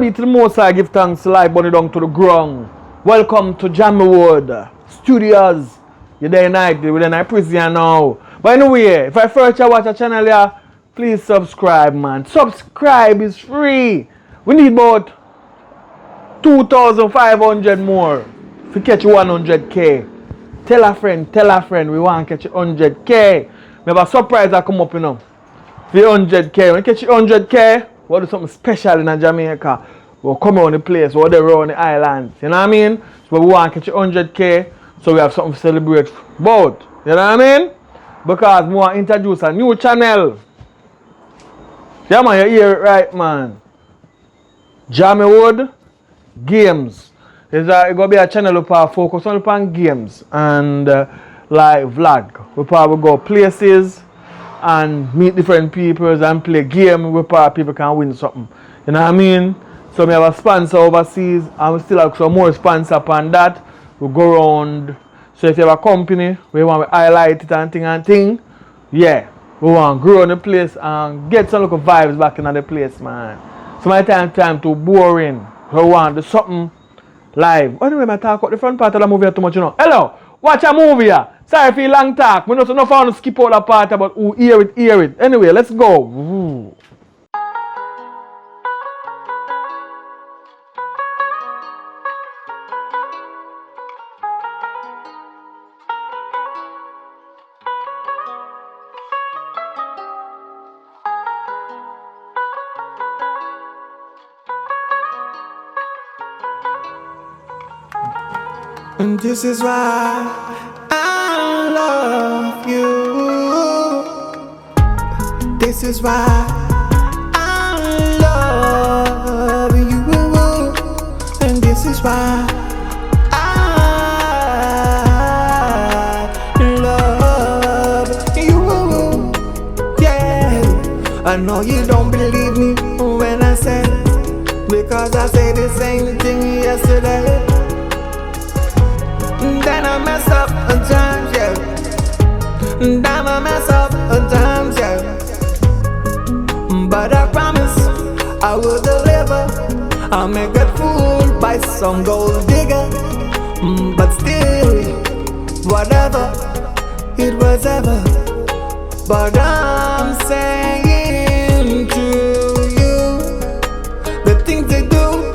be to the most I give thanks to life bunny down to the ground. Welcome to Jammiwood Studios. You're there night, we're there night prison now. But anyway, if I first watch a channel here, please subscribe, man. Subscribe is free. We need about 2,500 more to catch 100k. Tell a friend, we want to catch 100k. We have a surprise that come up, you know. For 100k, when you catch 100k, we'll do something special in Jamaica. We'll come on the place, we'll do around the islands. You know what I mean? So we want to catch 100k, so we have something to celebrate about. You know what I mean? Because we want to introduce a new channel. Yeah, man, you hear it right, man. Jammiwood Games. It's going to be a channel that focus on games and like vlog. We probably go places and meet different people and play game where people can win something. You know what I mean? So we have a sponsor overseas and we still have some more sponsor upon that. We go around. So if you have a company, we want to highlight it and thing, yeah. We want to grow in the place and get some local vibes back in the place, man. So my time too boring. We want to do something live. Anyway, I talk about the front part of the movie too much, you know. Hello, watch a movie here. Sorry for a long talk. We know so no fun to skip out the part about who hear it. Anyway, let's go. Ooh. And this is why I love you. This is why I love you. And this is why I love you. Yeah, I know you don't believe me when I say it, because I say the same thing yesterday. Then I mess up at times, yeah. Then I mess up at times, yeah. But I promise I will deliver. I'll make it fooled by some gold digger. But still, whatever it was ever. But I'm saying to you, the things they do,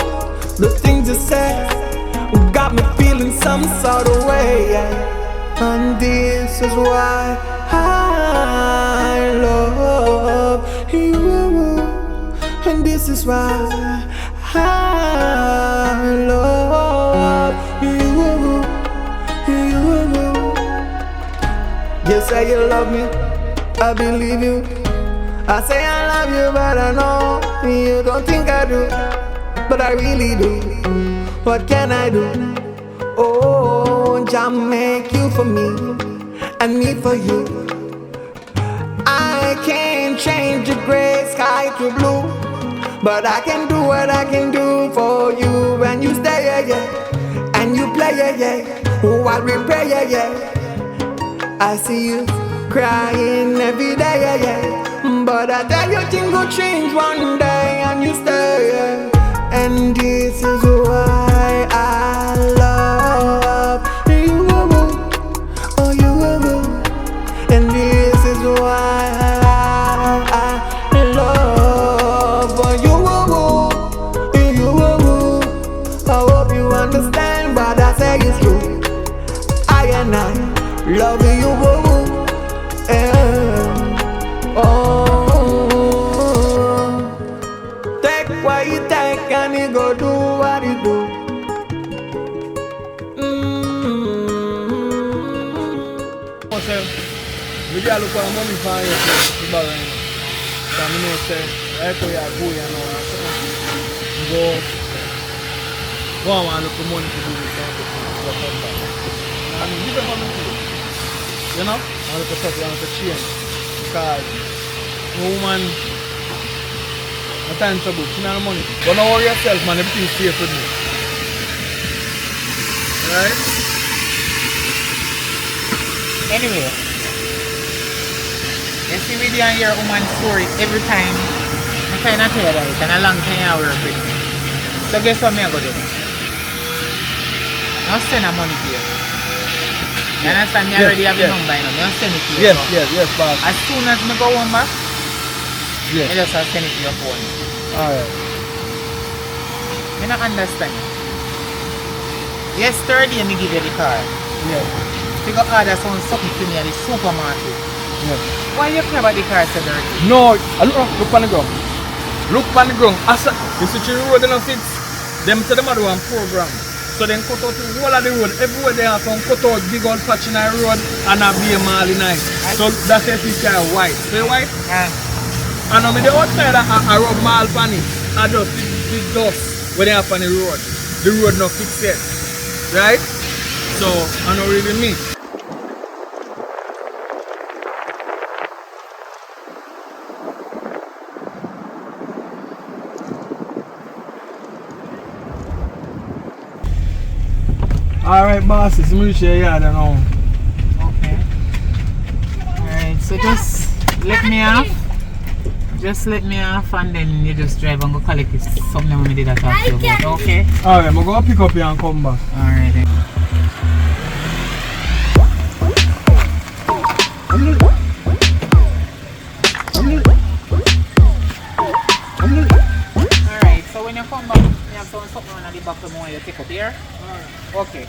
the things you say, got me feeling some sort of way, yeah. And this is why I love you. And this is why I love you. You say you love me, I believe you. I say I love you, but I know you don't think I do. But I really do. What can I do? Oh, Jam make you for me and me for you. I can't change the gray sky to blue, but I can do what I can do for you. And you stay, yeah, yeah. And you play, yeah, yeah. While we pray, yeah, yeah. I see you crying every day, yeah, yeah. But I tell you things will change one day, and you stay, yeah. And this is why I love you, oh you, and this is why I love you, I hope you understand what I say is true. I and I love you, take what you take and you go do what you do. We got to look for money for you to borrow. So I know say, I tell you go and go and look for money to do this. I mean, give them money to do. You know? I look for something, I look for change. Because no woman, no time trouble, she not money. But don't worry yourself, man, everything's safe with me. Right? Anyway, you see me and your woman's story every time I kind of tell her, and a long time I work with me. So guess what me I go do? I'll send a money to you. You understand? Me already have your number, you know. I'll send it to you. Yes, boss. As soon as me go home back, Yes. I just have send it to your phone. Alright. I don't understand. Yesterday me give you the car. Yeah. You got order something to me at the supermarket. Yeah. Why you care about the car so dirty? No, look on the ground. Look on the ground. You see the road they don't fit. Them say them are doing program. So then cut out the whole of the road. Everywhere they have some cut out big old patch in the road and a be a mall in night. So that's if it's white. Say white? And on the outside I rub mall pan it. I just the dust when they have on the road. The road not fixed yet. Right? So I don't really mean. Alright, boss, it's me share yard now. Okay. Alright, so just let me off. Just let me off and then you just drive and go collect it. Something we did that talk to you about. Okay? Alright, I'm going to pick up here and come back. Alright then. Alright, so when you come back, you have something on the back of the you take up here? Alright. Okay.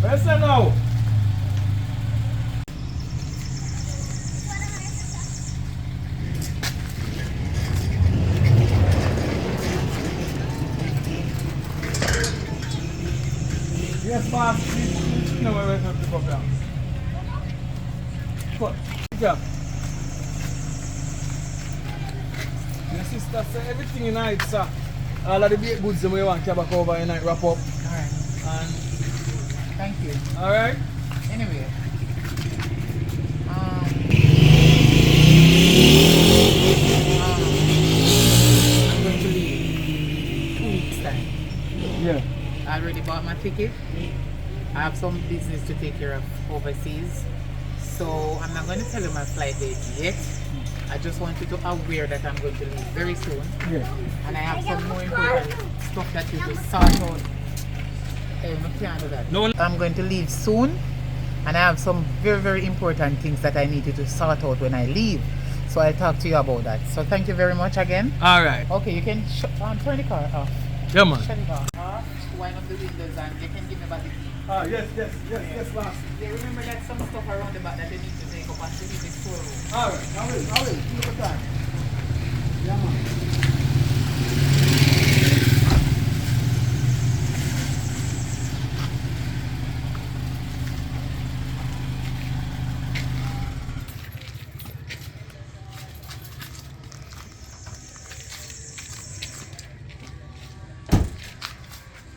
Listen now. Yes, boss. You know where we're going to pick up here. What? Yeah. Your sister said everything in night, sir. All of the baked goods we want to back over in night, wrap up. Alright. And Thank you. alright? Anyway. I'm going to leave 2 weeks time. Yeah. I already bought my ticket. I have some business to take care of overseas. So I'm not going to tell you my flight date yet. I just want you to aware that I'm going to leave very soon. Yeah. And I have some more important stuff that you will sort out. I can't do that. No. I'm going to leave soon. And I have some very, very important things that I need you to sort out when I leave. So I'll talk to you about that. So thank you very much again. Alright. Okay, you can turn the car off. Yeah, man. Shut it off. Wind up the windows and you can give me back the key. Yes, boss. They remember that some stuff around the back that they need to take up and put in the storeroom. Alright, I will. Keep your time. Yeah, man.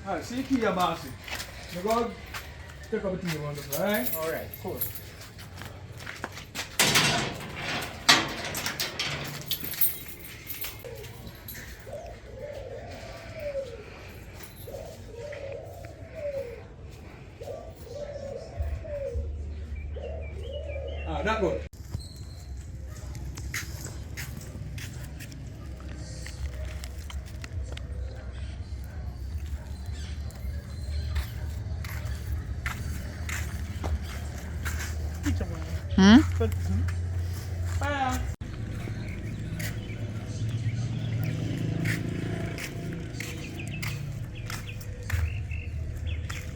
Alright, see you key your bossy. You go take up the thing you want to do, alright? Alright, cool. That good. Hmm? Fire.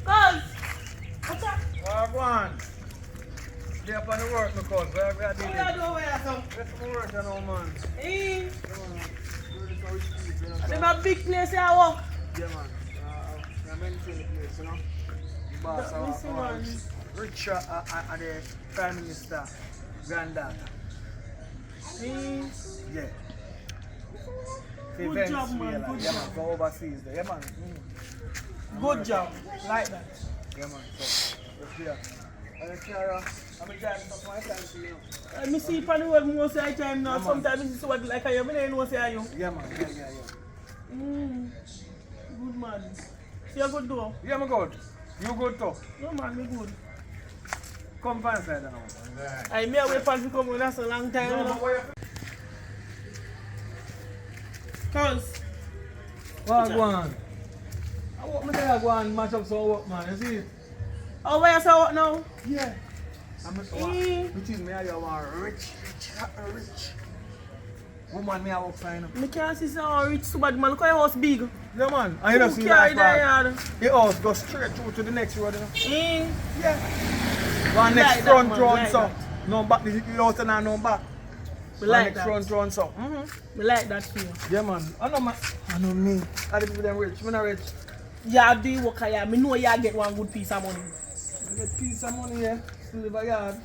Cuz! What's up? Go on. Stay up on the work, my cuz. Where we are What doing? you do over here, so? Let's some work, you know, man. Eh? Come on. Where is our street, you know, I so- think a big place here, I walk. Yeah, man. I'm maintain the place, you know. The boss, Let me see, our man. rich the Prime Minister granddaughter. Eh? Yeah. Good Events job, man, we like. good Yeah, job. man. Go overseas there. Yeah, man. Good job. Like that. Yeah, man. So, let's do that. And Clara, I'm driving stuff my time to you. Let me see if I know what most of the time now. Yeah, man. Sometimes it's what like I don't know say you. Yeah, man. Yeah. Good man. See you good though. Yeah, I'm good. You good too? No man, me good. Come find side now. I may wait for you come on, that's a long time. No, you but know. where Cuz, you go on? I want me to go and match up some work, man. You see it? oh where you say what now? Yeah. I'm just which is me, I want rich. Woman, me I work fine. Me can't see some rich so bad man. Look at your house big. Yeah, man. I don't see carry that that part. yard. The house go straight through to the next road, you know. Eh? Yeah. One next Like that, front man, run, like so. that. No back, the house and no back. Me One like next that. front run, so. Me like that feel. Yeah, man. I know, man. I know me. I the people them rich. Me not rich. Yeah, do you work here? Me know you get one good piece of money. I get piece of money here. Still live a yard.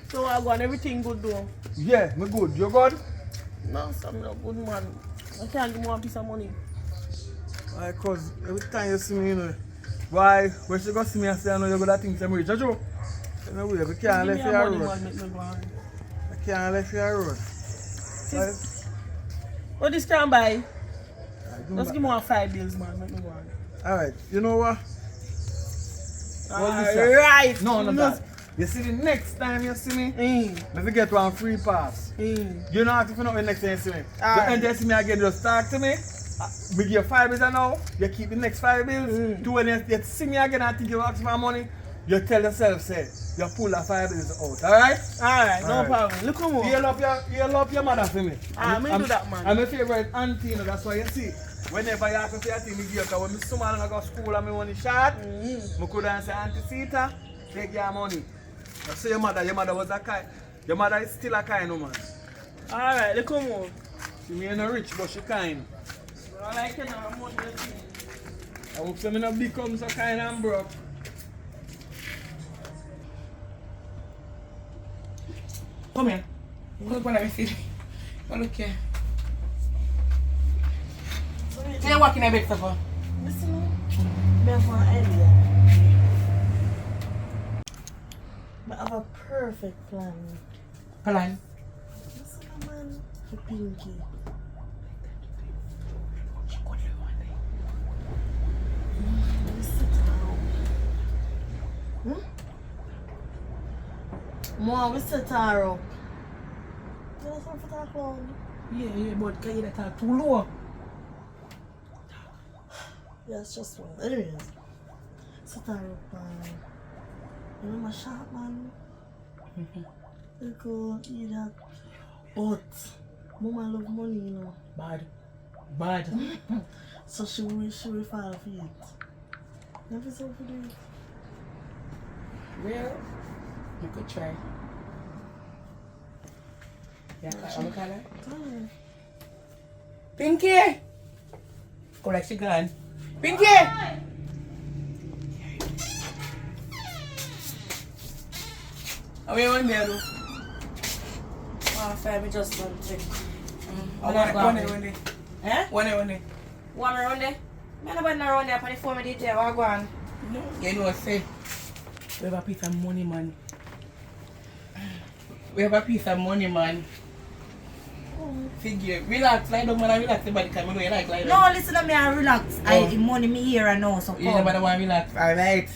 So I go on everything good though. Yeah, me good. You good? No, some no good man. I can't give me one piece of money. Why, cause every time you see me, you know, why, when she go see me, I say, I know you got that thing to me rich. That's true. You know, we can't Give left me your your money, road. man, make me go on. I can't left your road. Why? What this can buy? I do Just back. give me one 5 bills, man. Make me go on. Alright, you know what? What this here? Alright. No, no, that. You see the next time you see me, let me get one free pass. You don't have to find out the next time you see me. Alright. You enter see me again, just talk to me. We give you 5 bills now, you keep the next 5 bills. To when you see me again and think you ask for money, you tell yourself, say, you pull the 5 bills out, alright? Alright, no Alright. problem. Look come on. You love your mother for me. Me do that, man. I'm my favorite auntie, you know, that's why you see. Whenever you have to say a thing, me give you, because when me so I go to school and me money short, I could say, Auntie Sita, take your money. I say your mother was a kind. Your mother is still a kind woman. Alright, look come on. She may not rich, but she kind. I like it now. I'm on the I hope some not become so kind and broke. Come here. Look what I see. Come look here. So you're walking a bit, Papa. Listen, me have one idea. I have a perfect plan. Plan. Listen, man, for Pinky. We sit her up. Mom, we set her up. You know something for talk loud? Yeah, but can you talk too low? Yeah, it's just one. Anyways, set her up, man. You know my shop, man? You go eat that. But, Mama love money, you know. Bad. So she will fall for it. Never so for it. Well, you could try. Yeah, I'm gonna Pinky! Go like she gone. Pinky! How are you on there, though? Fair, me just want to. One day. Eh? One day. Want me run there? Me no bad run there for the phone detail. What go on? No. You know what I say? We have a piece of money, man. We have a piece of money, man. Figure. Relax, lie down, man. Relax the body, because I know you like lie down. No, listen to me and relax. I the money me here and now, so come. You never want to relax. Alright.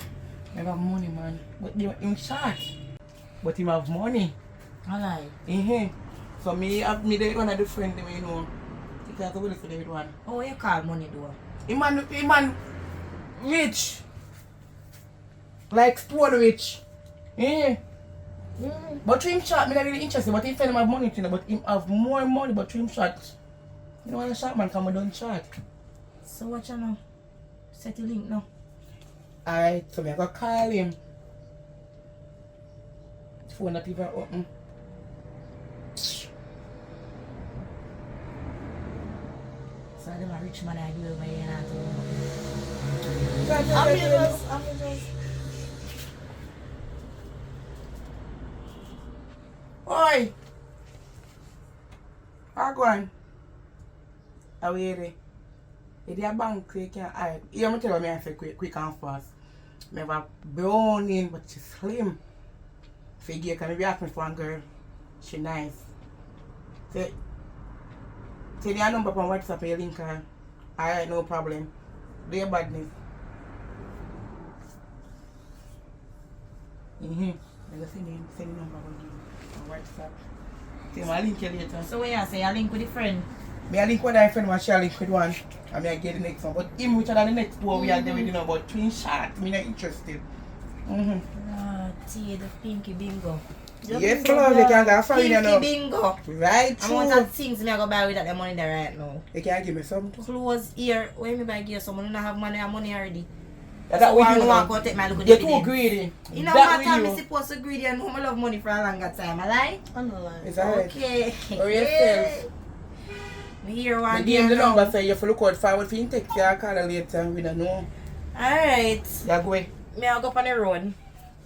We have money, man. But him short. But him have money. Alright. So me they gonna do friend them, you know. You have to listen to everyone. Oh, you call money though? Him man rich. Like stone rich. But him shot, me not really interested, but him find him have money, you know, but him have more money, but him shot. You know what a shot man come done shot. So what you know? Set the link now. Alright, so me I go call him. His phone not even open. So them a rich man I give away and I do. I'm just. Oi! How go on? How are you? If you bank, you can hide. You want me tell me I say quick and fast. I have a brownie, but she's slim. Figure, can you ask me for one girl? She nice. Say your number on WhatsApp, you link her. Alright, no problem. Do your badness. Let me send the number on WhatsApp. Say my link you later. So what you say? I link with a friend. Me a link with my friend, and she a link with one. And me I get the next one. But him which are the next two we are doing, you know, but twin shot, me not interested. Tea the pinky bingo. Yes, love, you can go for it, you Pinky know. bingo. Right, I want that things me I go buy with that money there right now. You can give me something. Clothes here. When me buy gear someone who don't have money, I have money already. That's So what I you don't want know. to take my look at You're dividends. too greedy. You know That what time with I'm you. supposed to greedy and know I love money for a longer time, I lie? I'm not lying. It's alright. Okay. Or yourself. Me hear The one game day the now. number say you have to look out forward for you text you call her later. We don't know. Alright. You go. Me I go up on the road.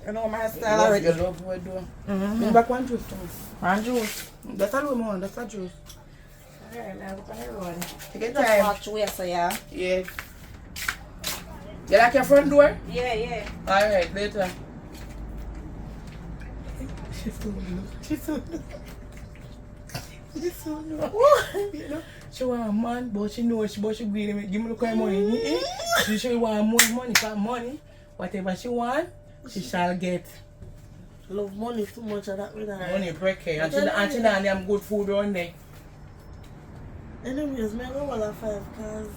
You know my style Love, already. you love what you do. Bring back one juice to me. One juice. That's all we want. That's a juice. Alright, me I go up on the road. Take your Just time. watch where so yeah. Yeah. You like your front door? Yeah. Alright, later. She's so new. She's so new. She's so new. You know, she want a man, but she knows she greedy. Give me the kind of money. She want more money for money. Whatever she want, she shall get. Love money too much of that with her. Money break her. And she don't have good food on there. Anyways, me I go all at 5 because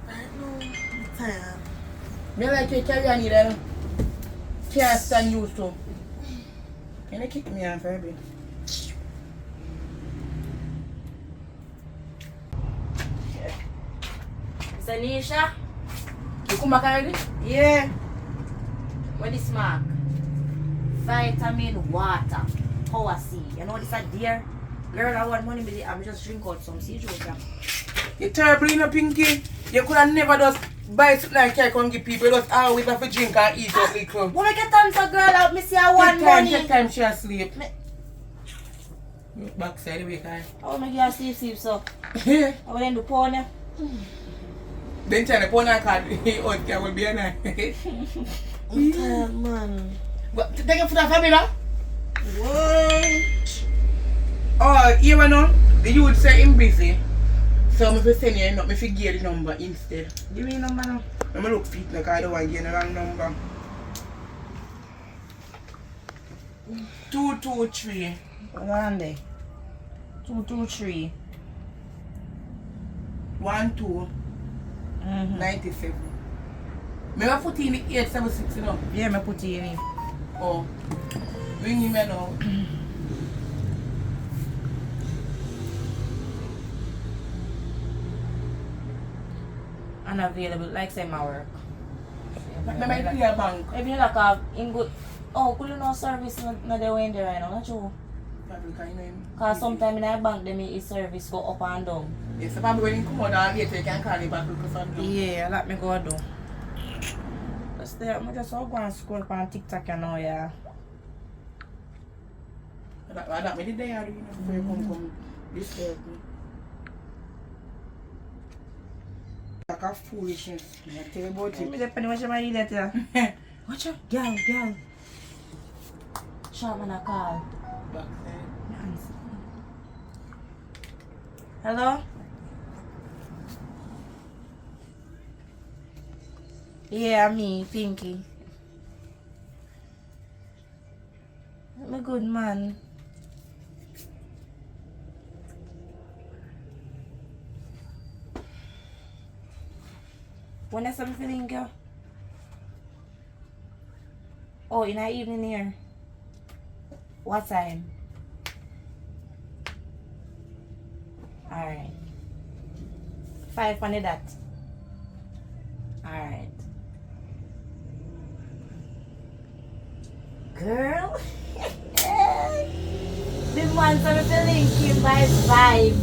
right now I'm tired. Me like you carry on there. Can't stand you too. Can you kick me off a bit? It's Anisha? You come back already? Yeah. What is mark? Vitamin water. Power C. You know this a dear? Girl, I want money with it. I'm just drink out some sea juice. You're terrible, you know, Pinky. You could have never just buy something like cake and give people. You just always have to drink and eat up little. When I get answer girl out, me see I want Take time, money. take time, she asleep. You backside the way, guy. Oh my god, sleep so. Yeah. I will end the porn. Then tell the phone I card, okay, I will be a night. I'm tired, man. But take it for the family now. Why? Oh, you know, the youth say him busy. So I'm going to send you, not me forget the number instead. Give me your number now. I'm going to look fit like I don't want to get the wrong number. 223. Hold on there. 223. 12 97. May I put in the 876, you know? Yeah, me put it in. Oh. Ring him now. Unavailable, like say my work. Maybe I clear bank. Maybe like a in good. Oh, could you know service no they went there right now, not true? Probably can you know him. Cause sometimes in a bank, them his service go up and down. Yes, probably when you come out later, you can call him back because I'm done. Yeah, let me go do. Just there, I'm just go and scroll on TikTok and now, yeah. That me the day I do, you know, before you come disturb me. Like a foolishness. I tell you about Me it. depend what you might eat that, yeah. Watch out, girl. Short man a call. Backside. Me answer. Hello? Yeah, me, Pinky. I'm a good man. When is I'm feeling girl? Oh, in the evening here. What time? Alright. 5 on the dot. Alright. Girl. The man's are feeling him by his vibe.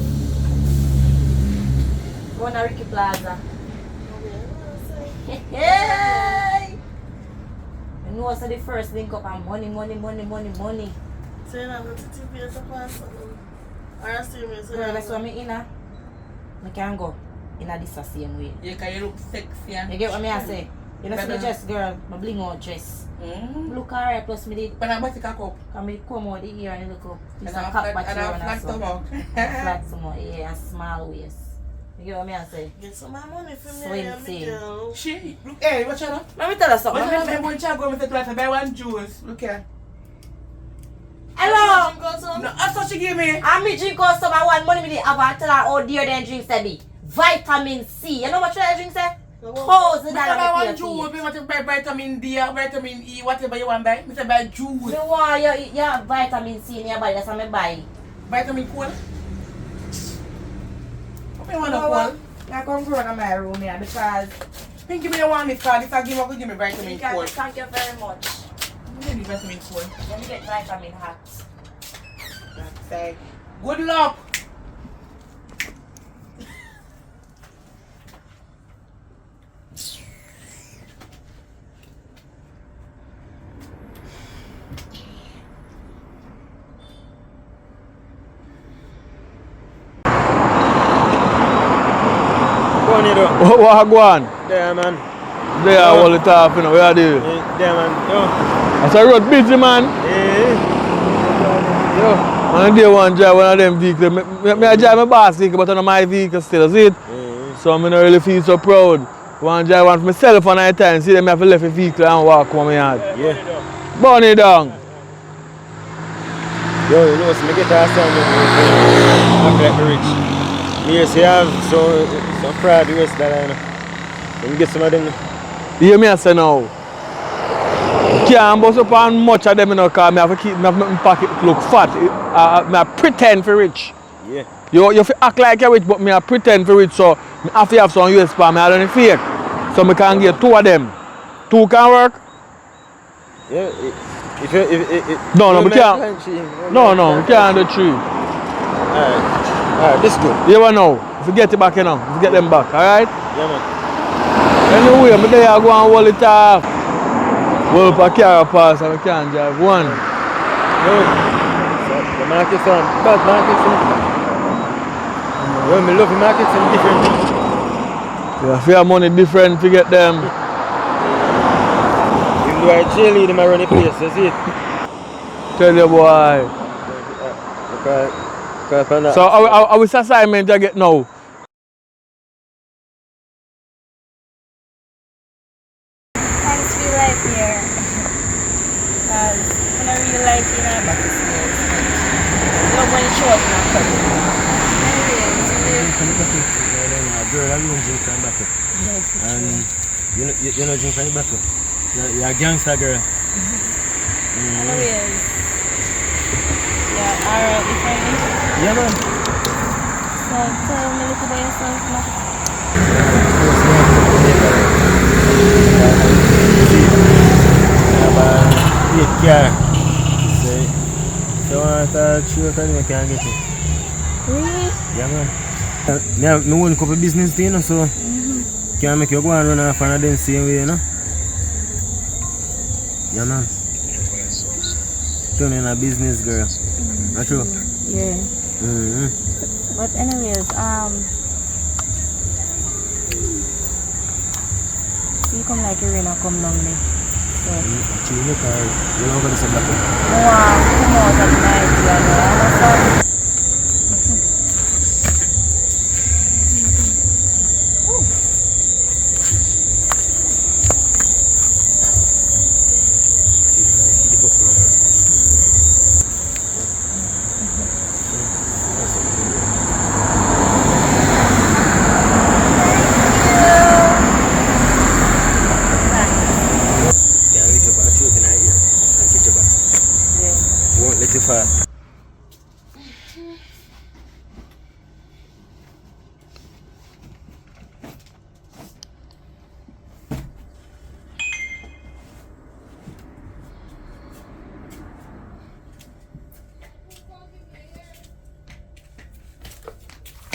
Go to Ricky Plaza. Hey! You know what's the first link up and money. So you're not going to TV as a person? Or a streamer? So Girl, that's what me in. I can go in this same way. Yeah, because you look sexy and... You get what I say? You know, see the dress, girl, my bling out dress. Look alright, plus me did. But I'm about to cock up. Come out the ear and look up. This And a I'm cock flat, back and here I'm flat so. stomach. Flat stomach, yeah, and small waist. You get what I say? get some more money from me, Swim and me team. girl. She, look, hey, watch out. Let me tell you something. Watch out, I'm going to go with the class and buy one juice. Look here. Hello! Drink out some? No, that's what she give me. I'm me drink out some. I want money with the have and tell her how dear them drinks they be. Vitamin C. You know what that drink say? $1,000 I buy one juice. juice. I want to buy vitamin D or vitamin E, whatever you want to buy. I say buy juice. Me want you have vitamin C in your body. That's what I buy. Vitamin cool. What you want to You know what? cool? I come grow in my room here because Think give me the one this card. If I give up, give me vitamin cool. thank you very much. Give me vitamin cool. Let me get vitamin hot. That's it. Good luck. Go on, you do. What go on? There, man. There all the time, you know, where are they? There, man. Yo. I said road busy man. Yo. On the day one drive one of them vehicles. I drive my boss vehicle, but on my vehicle still, see it? So I don't really feel so proud. One drive one for myself on night time, see them have to left the vehicle and walk home my yard. Yeah. Burn it down. Yo, you know, so me get that sound act like me rich. Me here say I have some fraud the rest that I know. Let me get some of them. You hear me I say now? Can't bust up on much of them, you know, because I have to keep my pocket look fat. I pretend for rich. Yeah. You have to act like you're rich, but I pretend for rich, so I have to have some US for me, I don't fake. So I can get 2 of them. 2 can work? Yeah. If No, we you can't. make plenty, No, we can't do 3. Alright, this good. You never know. If you get it back, you know. If you get them back, alright? Yeah, man. Anyway, I'm there, I go and hold it off. Well, if I carry pass and we can't drive. One. Yo. So, the market son. Bad market son. Yo, me love the market son different. Yeah, if you have money different, if you get them. Even though I cheerlead him, I run the place, you see it? Tell you boy. Okay. So, how which assignment you get now? Thanks for life here. Because when I really like you, I'm back to school. Love when it's short now. Girl, I don't drink from back up. And you know drink from the back up. You're a gangster girl. Anyways. Yeah, alright, if I need. Yeah, man. So tell me a little about yourself now. I have a 8 car. So, if you want to show it, you can get it. Really? Yeah, man. I own a couple business too, you know, so can make you go and run off and then same way, you know. Yeah, man. Turning a business girl. Not true? Yeah. But anyways, you come like you rain and come down me. So Actually, look, you know what I'm saying? come out at night, you know.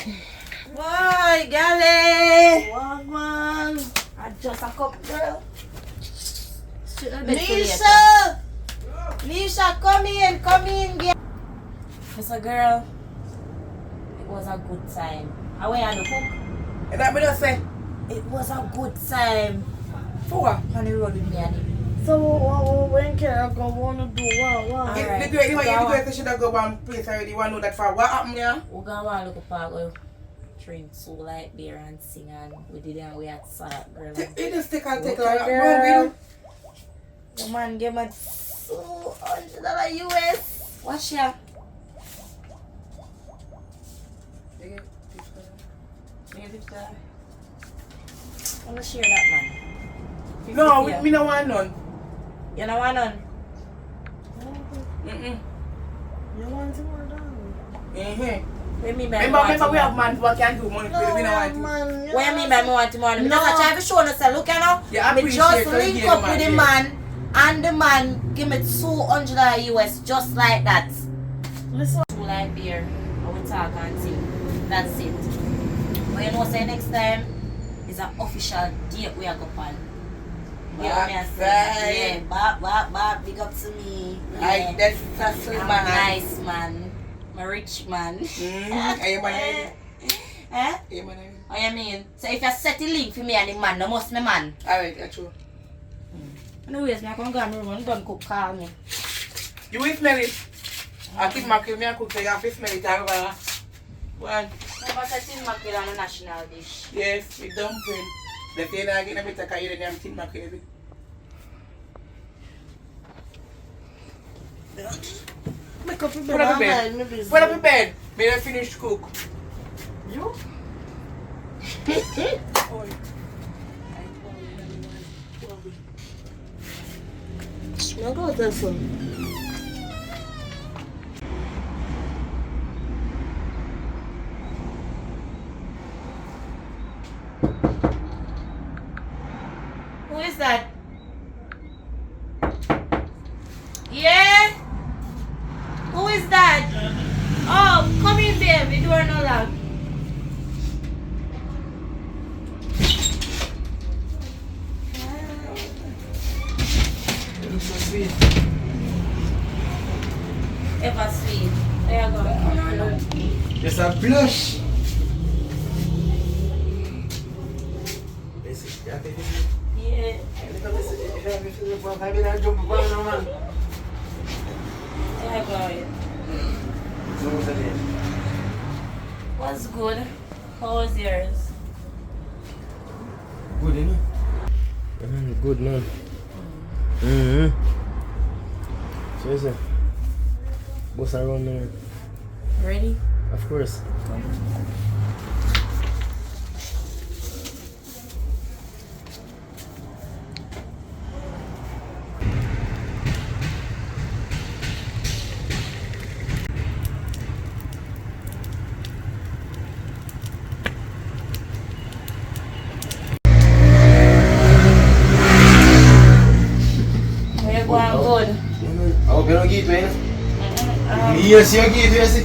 Boy, Gally! What, man? I just a cup, girl. Nisha! Nisha, come in, girl. Mr. Girl, it was a good time. How were you on the cook? And that me just say, It was a good time. for what? On the road with me and him. So, when can I go want to do what? Alright. The great should have go one place already. You want to know that for what happened here? We're going to want to look up our drink so like beer and sing and we did it and we had salad, girl. You just take a Okay, girl. The man gave me $200 US. What's ya? I want to share that, man. No, me no want none. You know what, none? Mm-mm. You want to more down? Mm-hmm. What you mean by Remember we have man who can do money. We don't want to. man. What you mean by me want money? No. Because I try to show you, say, look, you know, Yeah, I me appreciate just you link giving up the with the man, man and the man give me $200 US just like that. Listen. Two like beer, I will talk and sing. That's it. But you know, say next time is an official date we are going on. You know me, I say, yeah, bop, big up to me. Like, that's a sweet I'm man. a nice man. I'm a rich man. Are you man? Eh? Are you man? What you mean? So if you set the link for me and the man, no must me man. Alright, that's true. Anyways, me I come go and room and don't cook, call me. You will smell it. I think my cream and cook, so you have to smell it. One. Remember say tin mackerel on a national dish. Yes, with dumpling. The thing I get a bit of carry them tin mackerel. Make up your Put up a bed. bed. Put up a bed. May I finish cook. You? I'm going to tell some. Who is that? Yeah? Who is that? Oh, come in, babe. The door no lock. You look so sweet. Ever sweet. There you go. Yes, a blush. Yeah. There you go. Was good. How was yours? Good, you know? Good, man. Mm-hmm. So, you say, boss around there. Ready? Of course. We're going good. I hope you don't get it, man. Yes, you get it, yes.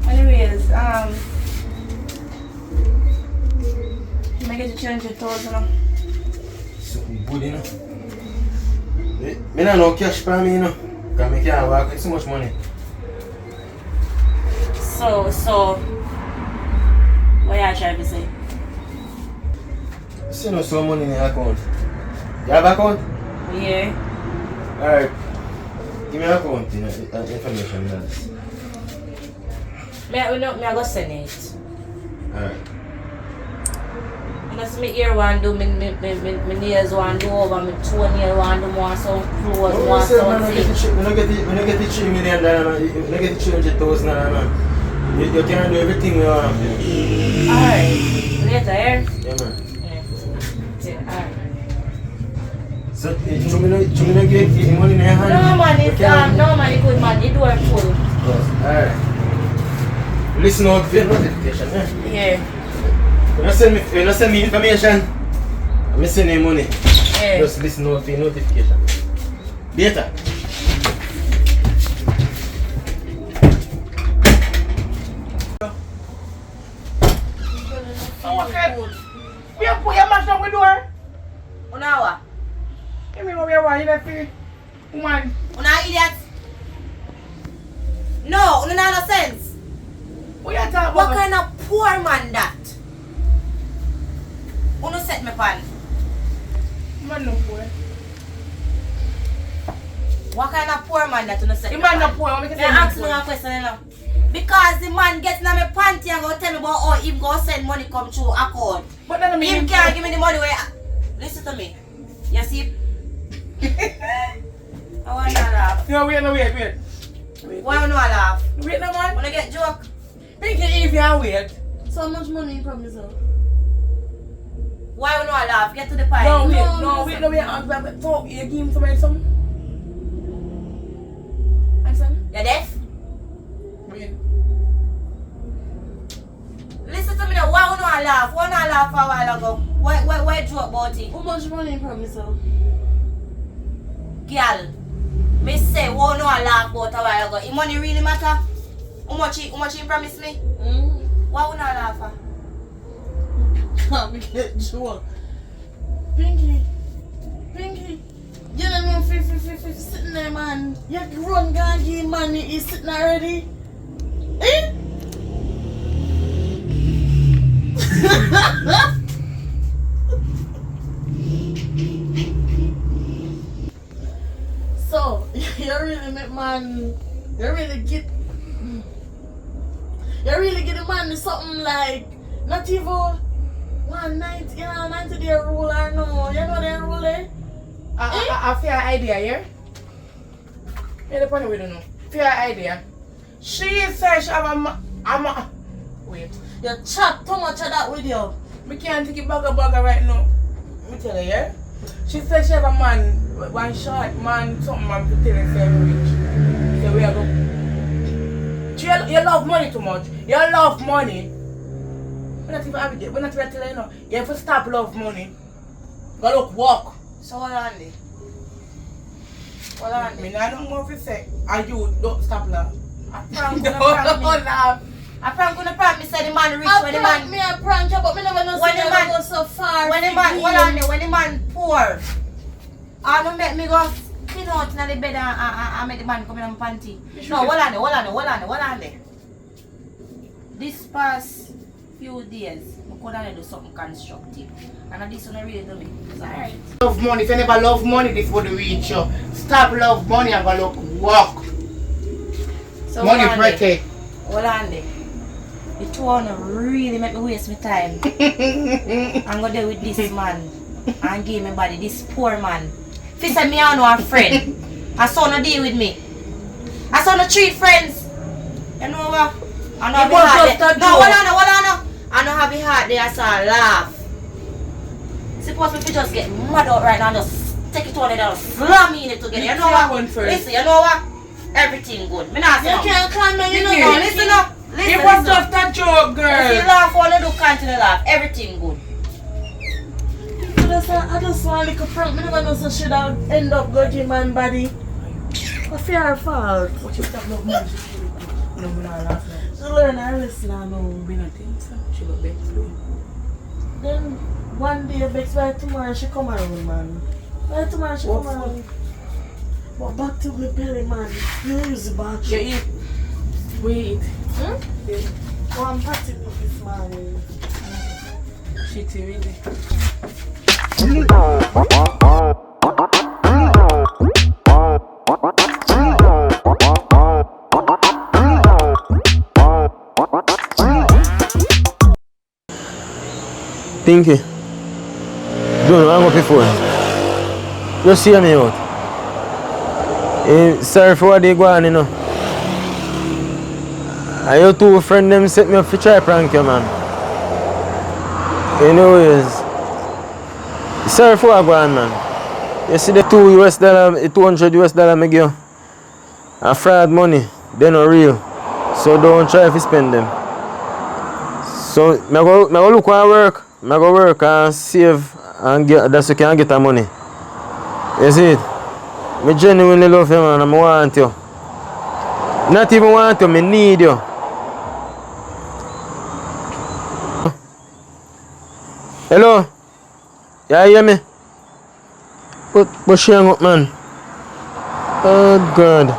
Anyways, you may get to change your toes, you know. Something good, you know. Me not no cash for me, you know. Because I can't work with so much money. So, what you trying to say? You see no some money in your account. You have account? Yeah. Alright. Give me your account, you know, information, you know. Me I go send it. Alright. Unless me ear want do, me nails want do over, me toenail want do more, some clothes want something. We don't get the $3 million, man. We don't get the 300,000, man. You can do everything we want. Alright. Later, here? Yeah, man. Yeah. Alright. So, you don't get the money in your hand? No man, it's no man, it's good man, the door full. Alright. Listen out for your notification, eh? Yeah. You don't send me information. I'm sending you money. Yeah. Just listen out for your notification. Later. bucket. You put your mash down with door. Unawa? Give me over here, why you left me? Woman. Una idiot? No, una no sense. What you talking about? What kind of poor man that? Una set me pan. Man no poor. What kind of poor man that una set The me man pan? no poor. What make you say Yeah, man ask me poor? one question, you know. Because the man gets in my panty and go tell me about how him go send money come through account. But that don't mean Him can't give me the money where. Listen to me. You see? I want to laugh. No, wait. Why you not laugh? Wait no man. Wanna get joke? Think it easy and wait. So much money you promise her? Why you not laugh? Get to the point. No, wait. So, you give him somebody some? Answer? You deaf? Wait. Listen to me now. Why you not laugh? Why not laugh a while ago? Why joke about it? How much money you promise her? Girl, me say why you not laugh about a while ago? Your money really matter? How much you promise me? Why you not laugh? Can't get joke. Pinky. You don't know if sitting there, man. You run, gonna give money, he's sitting already. Eh? So, you really make man, you really get a man something like, not even 190, you know, 90 day rule or no, you know the rule there? A fair idea, yeah? Yeah, the point we don't know. Fair idea. She says she have a wait. You chat too much of that with you. We can't take it bugger right now. Let me tell you, yeah? She says she have a man, one short man, something man pretending say rich. So we are going. You love money too much. You love money. We're not even happy. We're not even telling you now. You have to stop love money. Go look, walk. So what on there? What on I mean, there? I don't know if you say, and you don't stop laugh. A prank Don't gonna prank me. laugh. A prank gonna prank me say the man rich I when the prank man me a prank you, but me never know When say the you man- go so far. when the man hold on there, when the man poor. I don't make me go clean out in the bed and make the man come in on my panty. No, hold on there. This past few days, I could have do something constructive. And this one really do me. It's alright. Love money. If you never love money, this would reach you. Stop love money and go look, walk. So Money hold on there. protect. Hold on there. The two wanna really make me waste my time. I'm gonna deal with this man and give me body, this poor man. If he said me I know a friend, I saw no deal with me. I saw no treat friends. You know what? I know have a heart there. No, hold on. I know have a heart there, I saw a laugh. Suppose if you just get mad out right now and just take it on it and slam me in it together. You know what? Listen, you know what? Everything good. Me not say You no. can't call me, you know. No, listen up. It was just a joke, If you girl. laugh, all you do continue to laugh. Everything good. I just want a little prank. Me never know so should I end up going man body. What's your fault? What you stop love money? No, we not laugh now. So learn and listen I know. We not think so. She look back through. Then one day Bex by tomorrow she come around, man. By tomorrow she What come around. But back to my belly, man. You use the You bathroom. eat. We eat. Oh, I'm patting up this morning. Shitty, really. Pinky. Don't hang up your phone. Just hear me out. Sorry for what they go on, you know. And your two friends them set me up for try prank you, man. Anyways, sorry for what go on, man. You see the $200 US me give you. A fraud money, they're not real. So don't try to spend them. So I go look where I work. I go work and save and get that so I can get the money. You see it? I genuinely love you, man, and I want you. Not even want you, I need you. Hello? Yeah, hear me? But she hang up, man. Oh, God.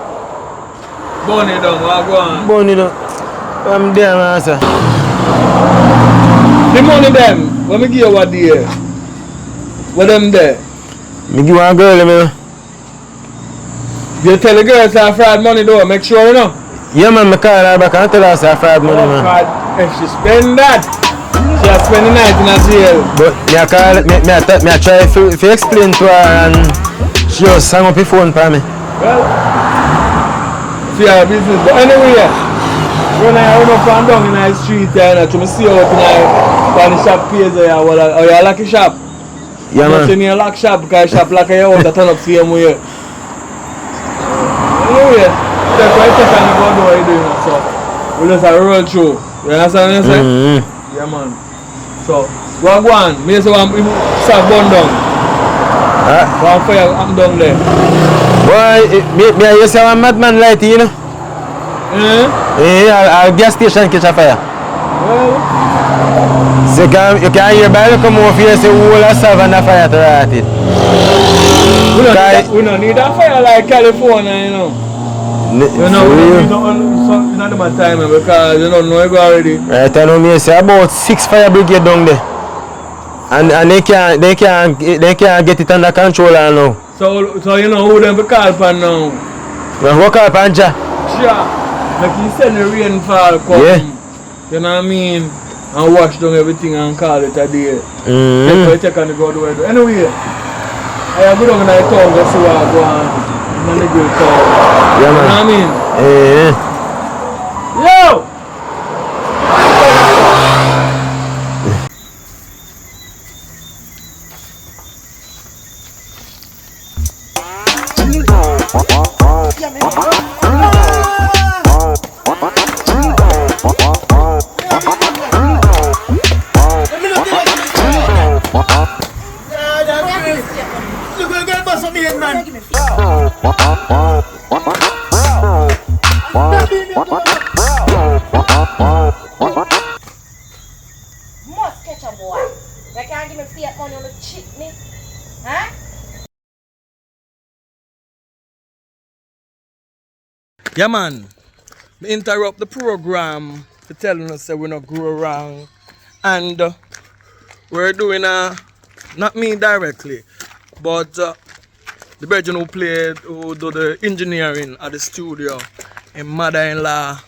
Burn it down, what go on? Burn it up. I'm there, man, sir. The money them, when me give you what there? What them there? Me give one girl, man. You tell the girls I fraud money though, make sure you know. Yeah, man, me call her back and tell her I fraud money, man. God, if she spend that, she has spend the night in a jail. But me a call, me a try to explain to her and she just hang up the phone for me. Well, see her business. But anyway, when I run up and down in the street and to me see out in the shop page or you lock a shop. Yeah, man. You a lock shop because shop lock your house that turn up same way. Anyway, take what you take and go do what you doing. So, we just a roll through. You understand what I'm saying? Mm-hmm. Yeah, man. So, what go on? Me say one start burn down. One fire up down there. Boy, me I say one madman light, you know? A gas station catch a fire. Well, So you can hear by come over here say whole of seven a fire to light it. we don't need a fire like California, you know. You know, we don't need no not my time because you don't know it already. Right, I know me say about 6 fire brigade down there. And they can't get it under control now. So you know who them we call upon now. We call upon Ja. Sure. Like you send the rainfall come. Yeah. You know what I mean? And wash down everything and call it a day. Take on the God word. Anyway, I go down in the town to see what go on. In the great town. Yeah, man. You know what I mean? Yo! Must catch a boy. You can't give me fake money on the cheat me. Huh? Yeah, man. Me interrupt the program for telling us that we not grow wrong. And we're doing not me directly, but the person who do the engineering at the studio, and mother-in-law,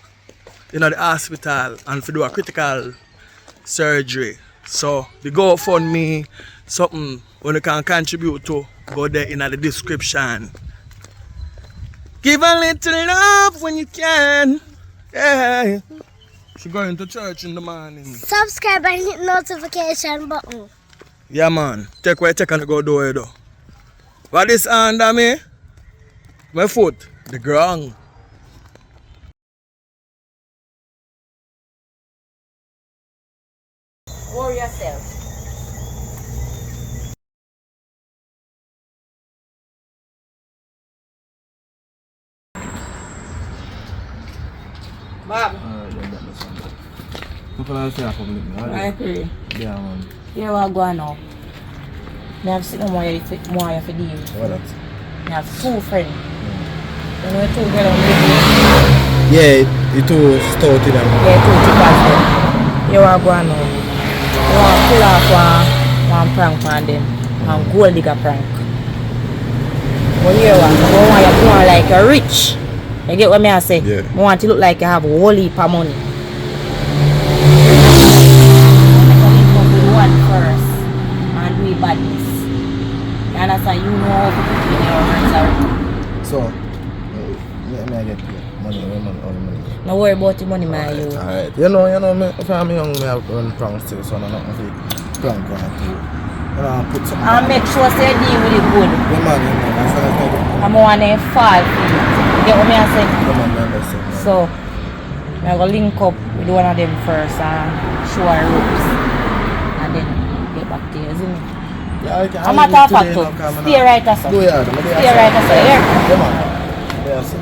you know, the hospital, and for do a critical surgery. So the GoFundMe, something when you can contribute to, go there in the description. Give a little love when you can. Yeah. She going to church in the morning. Subscribe and hit notification button. Yeah, man. Take what you take and go do it though. What is under me? My foot. The ground. Worry yourself. Bob. I agree. Yeah, man. You know what going on? I have seen more you for deal. What that? I have 2 friends. You know 2 girls. Yeah, it too stout in them. Yeah, 2 tippers. You want going on? You want to pull off one prank on them. One gold digger prank. What you want? You want you want like a rich. You get what me I say? Yeah. You want to look like you have a whole heap of money. One first and do badness. You understand? You know how to put it in your hands already. So, may I get money? No worry about the money, man. You. Alright. You know, me, if I'm young, me have run pranks too, so I'm not going to prank on too. You know, put some. And make sure say deal with it good. Yeah, man, that's what I think. I'm on a fall. You get what me I say? Yeah, man, I understand. So, I'm going to link up with one of them first and show her ropes. And then get back to you, isn't it? Yeah, okay. I'm not a factor. Stay right as Do ya? Stay right as well. Yeah, man. Yeah, sir.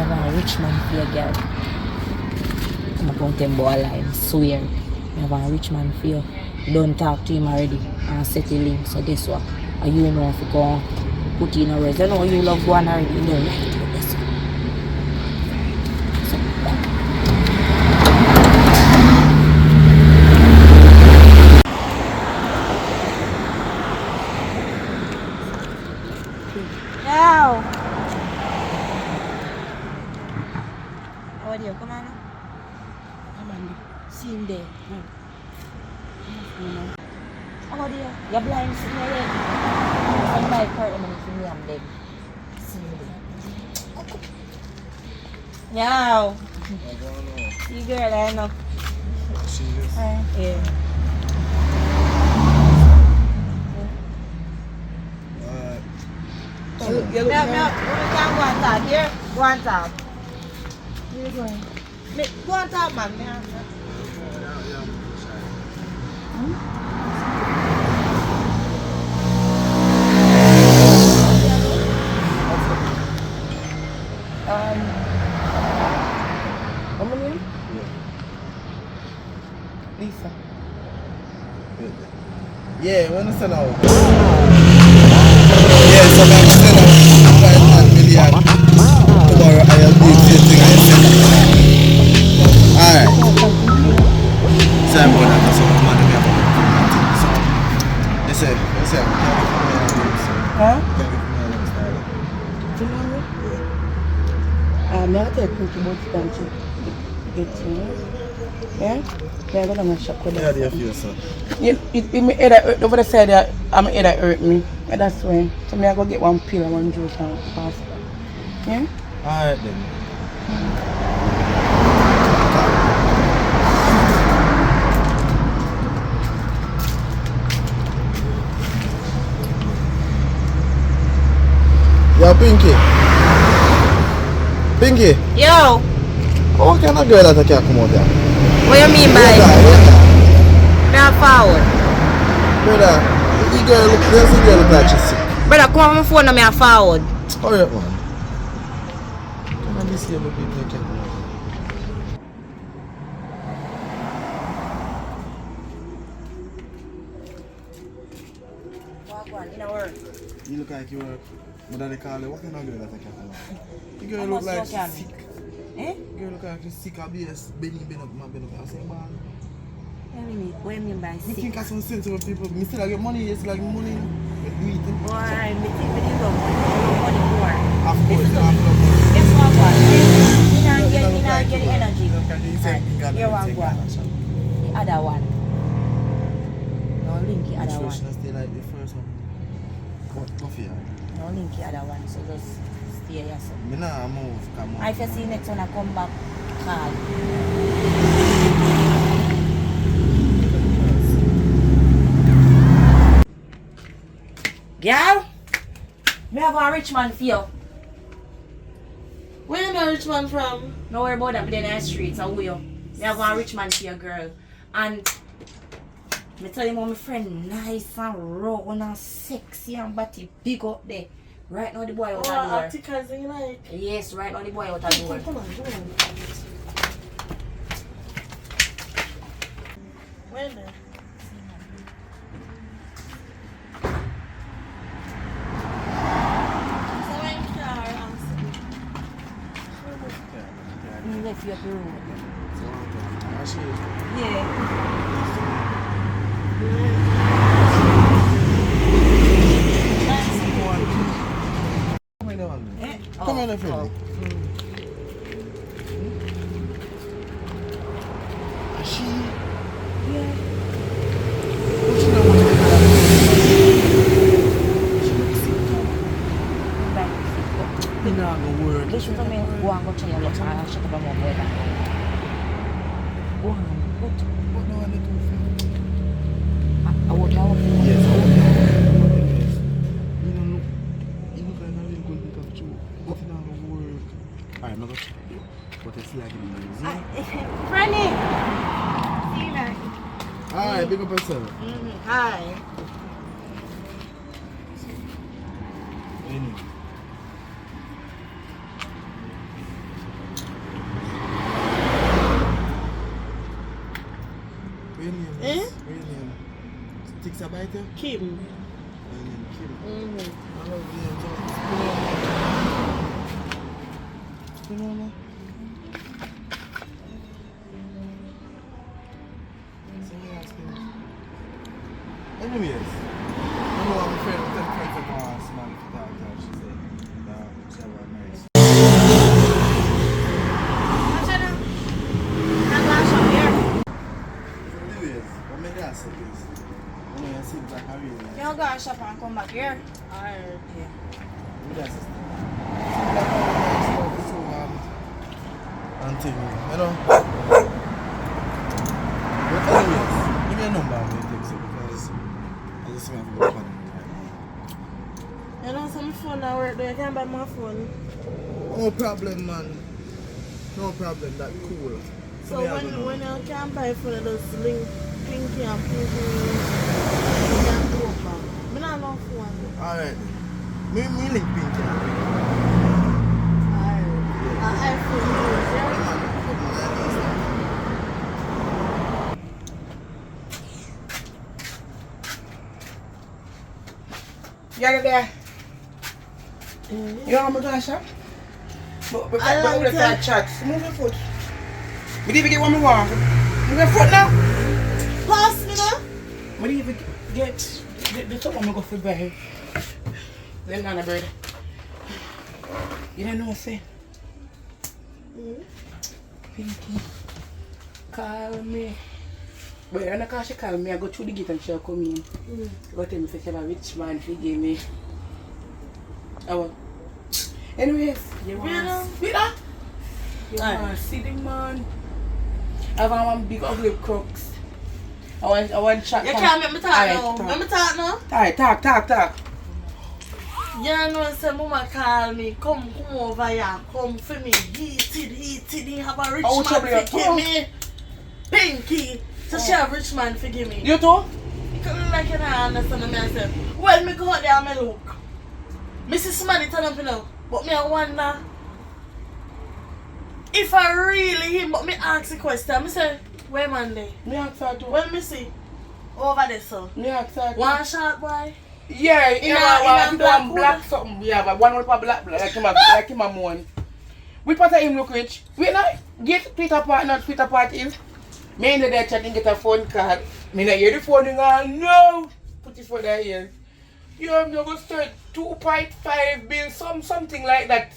have a rich man for your girl. I'm going to tell boy line, swear. I have a rich man for you. Don't talk to him already and settle him. So guess what? And you know if you go put in a rest. I know you love one already. You don't like to do this. So, Now. How are you? Come on. come on, see him there. How are you? You're blind, see me already. Somebody hurt him and see me, I'm dead. See me there. Now. See girl, I know. Yeah. Me, we can go and talk here. Go and talk. Where you going? Go and talk, man. Me answer. How many? Lisa. Yeah, we understand now. Yeah, so I'm saying $5 million. Tomorrow I'll do the same thing I said. Alright. So I'm going to have some money to so they say, Huh? can we come out Tomorrow? I'm not taking too much time to get to you. Yeah? Yeah, I'm going to shop with How do you feel, sir? My head hurt over the side there, my head hurt me. And that's why. So I go get one pill and one juice and pass. Yeah? Alright then. Yo, Pinky. Pinky. Yo, What kind of girl that can come out here? what you mean by me a forward? Brother, the girl look, there's a girl look like she's sick. Brother, come on my phone and me a forward. Hurry up, man. Come on, this little people can come out. You look like you work. But then they call you, what kind of girl that can come out? The girl look like she's sick. Eh? The girl look like she's sick, her base, bend up, I say, man. What do you mean by I sick? think I some sensible people. Me still get money, it's like money. You do it. Why? Me think with you love money more. Of course, you have love. Guess what, boy? You not get energy. You want one. The other one. No link the other one. Stay like the first one. What coffee? No link the other one. So just stay yourself. Me nah move, come on. If you see next one, I come back. Call. Girl, me have a rich man for you. Where you know rich man from? No worry about that, but then in the streets, I will you. Me have a rich man for your girl. And me tell you, my friend nice and raw and sexy and body big up there. Right now the boy out the door. Thick as you like. Yes, right now the boy out the door. Come on. Where then? You left you up the road. Actually, Yeah. come on, man. Eh? Come on, friend. She. Yeah. Don't you know what to do? Me nah go work. Listen to me. Go and go to your lunch and shut up my boy back. Go on. Go to. What do I need to do? I would now. Yes, I want to. You know, you look like a really good bit of truth. But you don't work. Alright, I'm not going to try it. But it's like in the museum. Franny! See you now. Alright, big up yourself. Hi. Anyway. a bite you? Kim. My name Kim. Mm-hmm. I love the name too. You know, man? So me ask him. Anyways, I know I'm a friend with them friends of ours, man, to talk to her. She said, she was nice. Anyways, what made that say this? You know, it seems like a really nice. You go and shop and come back here. Alright. Yeah. What that sister? Seems like a really nice love, so, and thing, you know? But anyways, give me a number and we'll text it because I just want to go on right now. You know, so my phone now work there. You can buy my phone. No problem, man. No problem, that's cool. So me have a when number. you can buy phone, just link Pinky and Pinky. You can go back. I don't know phone. Alright then. Me link Pinky. Alright. An iPhone use, yeah? You're there. You want me to go shop? But I like let's that. chat. Move your foot. We didn't even get what we want. Move your foot now. Pass me now. We didn't even get the top one we go for buy. Then Nana bird. You don't know what I'm saying? Pinky. Call me. But when I call she call me, I go through the gate and she'll come in. She go tell me say she have a rich man to give me. Anyways, you want to see that? You want to see the man? I have one big ugly crooks. I want chat. You can't make me talk now. Let me talk now. Alright, talk. You know, say mama call me, come over here, come for me, heated, have a rich man forgive me. Pinky, so she have rich man forgive me. You too? You couldn't like you not understand me, I said, well, me go out there and me look. Me see somebody turn up, you know, but me I wonder, if I really him, but me ask the question, me say, where man dey? Me ask her too. Well, me see, over there, so. Me ask her too. One short boy? Yeah, In a black something, yeah, but one with a black, like him a moon. We part of him look rich. We not get Twitter part, not Twitter part is. Me in there chatting, get a phone call. Me not hear the phone ring on, no. Put it for that here. You know, I'm going to start 2.5 bill, something like that.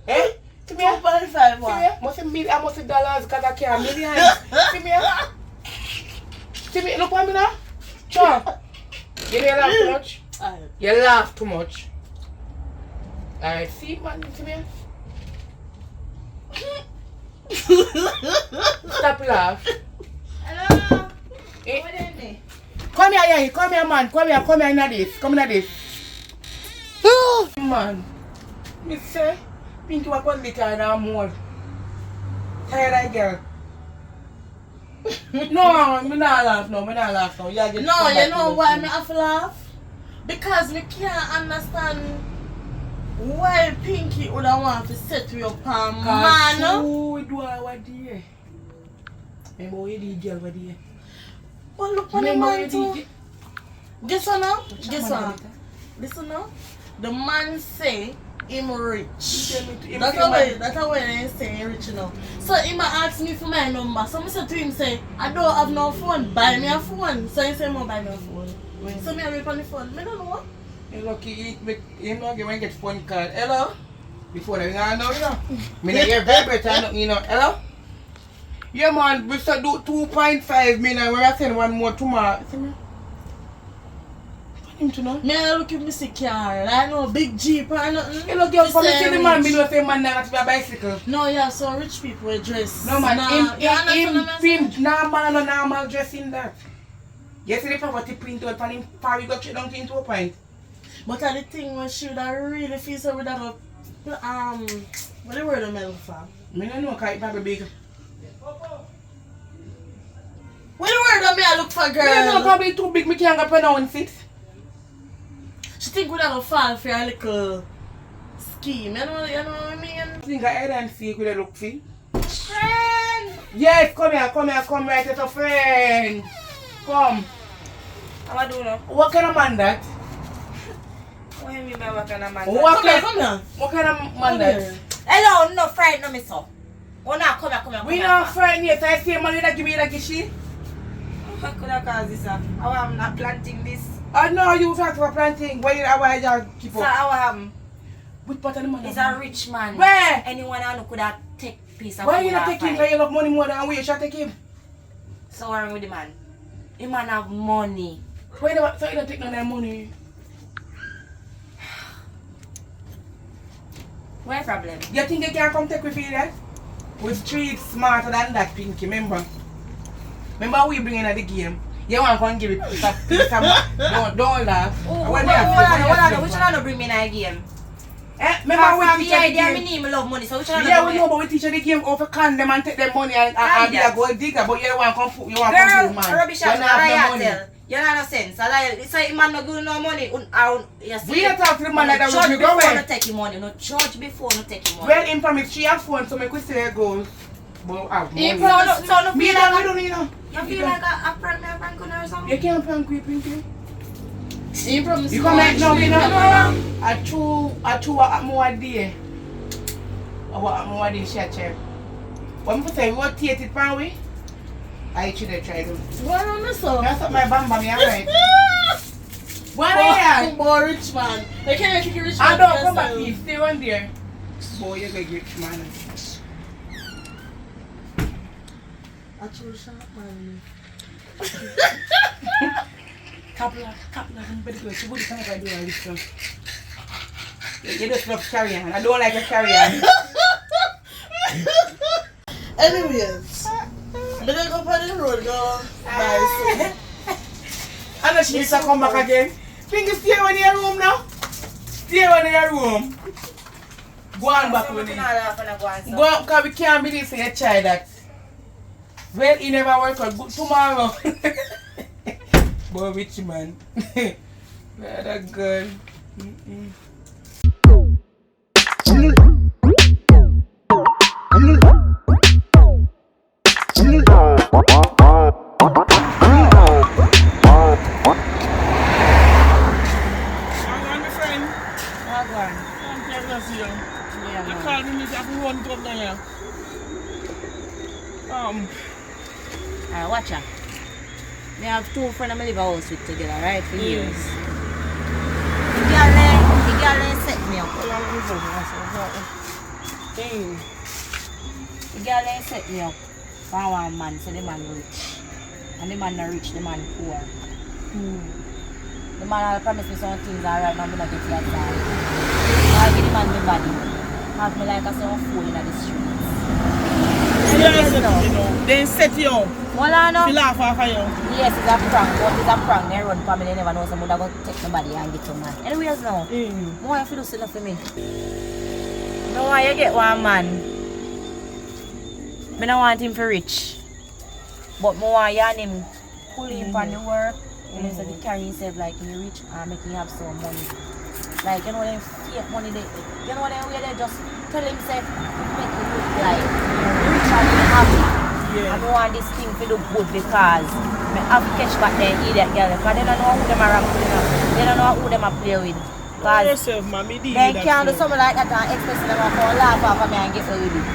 Eh? See me? 2.5 what? I must have dollars because I can't millions. See me? See me? Look at me now. Sure. You laugh too much? You laugh too much. Alright, see man, see me? Stop laugh. Hello. Eh? What is it? Come here, man. Come here in this. Come in this. Man. Me say, Pinky was on the car and more. Tired of girl. No, me not laugh now. Yeah, No, you know why me have to laugh? Because we can't understand why Pinky would want to set you up on man. We do our day. Remember we did girl over there. But look on the man too. Guess what now? Guess what? Listen now. The man say him rich. That's how they say him rich now. So he might ask me for my number. So I said to him say, I don't have no phone, buy me a phone. So he say, "Mo buy me a phone." So me I wait on the phone. I don't know. You lucky him not get phone call. Hello? Before they ring on now, you know. Me not hear vibrate, you know. Hello? Yeah man, we should do 2.5 million. We're going to send one more tomorrow. See me? Him to know? Me I look at me see car. I know big Jeep or nothing. You look girl, for me see the man, me know say man not have a bicycle. No, you have some rich people with dress. No man, him normal dress in that. You see the poverty print out and him probably got straight down to into a point. But the thing was she would really feel so would have a what the word I'm looking for? Me don't know because it's probably big. What the word I look for, girl? Me don't know, probably too big, me can't go pronounce it. She think we're gonna fall for a little scheme, you know what I mean? I think I head and seek with a look for. Friend! Yes, come here, right, it's a friend. Come. What do you know? What kind of man that? What do you mean by what kind of man? What Come here, kind, come here. what kind of man Come that? here. Hello, no friend, no me so. Oh, now come here. We not friend yet. I say money that give me like a shit. What could I cause this up? How I'm not planting this? I know you talk about planting. Why you keep So up? how Which part of the money? is a rich man. Where? Anyone I know could have take piece of Why food you not off take him? him. Because you love money more than we should take him. So what wrong with the man? The man have money. Why you not, so you don't take none of that money? What a problem? You think you can come take with you that? We street smarter than that, Pinky, remember? Remember we bring in at the game? You want to come give it a piece of don't laugh. Hold on. Which one to bring me in a game? Remember we From teach the her the idea, me game? need me love money. So which one? Yeah, we know, but we teach her the game how to con them and take their money and be a gold digger, but you don't want to come put, you want to come Girl, to the man. rubbish You out. don't have no money. You don't have no sense. It's like man not good no money. We don't talk to the man like that Judge when we go before away. no take him money. No judge before no take him money. Well, in promise, she has phone, so make we see where it goes. But have money. So no Me feel don't, like we don't need no. you feel like a prank or something? You can't prank me, Pinky. You promise You come back now, we know. I chew more day. What more day she a check. When we say we rotate it, pan we. I should have tried to. What on this song? That's what my bamba me alright. What are you? Boy, rich man. They can't make you rich man. I don't come back here. Stay on there. Boy, you're going to get rich man. I chose sharp man. Couple of them better go. She wouldn't come up and do all this stuff. You just love carry on. I don't like a carry on. Anyways, I'm gonna go on the road, girl. Bye. I know she needs to come back again. Think you stay in your room now? Stay in your room. Go on back with it. Go on, because we can't believe say a child that. Well, he never work out, but tomorrow. Boy, rich man. That girl. Watch out. We have two friends I live a house with together, right? For years. The girl set me up. The girl set me up for one man, so the man rich. And the man not rich, the man poor. The man promised me some things, alright, now I'm not getting that time. I'll give the man my body. Have me like a sort of fool in the streets. Then set you up. Well, no. She laugh off of you. Yes, it's a prank, but it's a prank. They run for me, they never know someone that go take somebody and get some man. Anyways now, more if you do something for me. No why you get one man. I don't want him for rich. But more want you and him pull him on the work. You know, so he carry himself like he rich and make him have some money. Like, you know, them fake money, you know, them way they just tell himself make it look like rich and happy. Yeah. I don't want this thing to look good because I have to catch back the idiot girl because they don't know who them are around with. They don't know who them are play with. Because they can't do something like that and expect them to come laugh off of me and get away with it.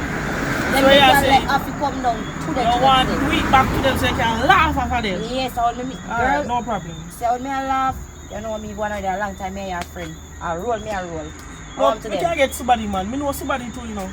Then so they have to come down to them. You want to tweet back to them so you can laugh off of them? Yes, I want me. Alright, no problem. See, I want me to laugh. You know me going out there a long time, me and your friend. I roll. Look, we can get somebody, man. Me know somebody too, you know.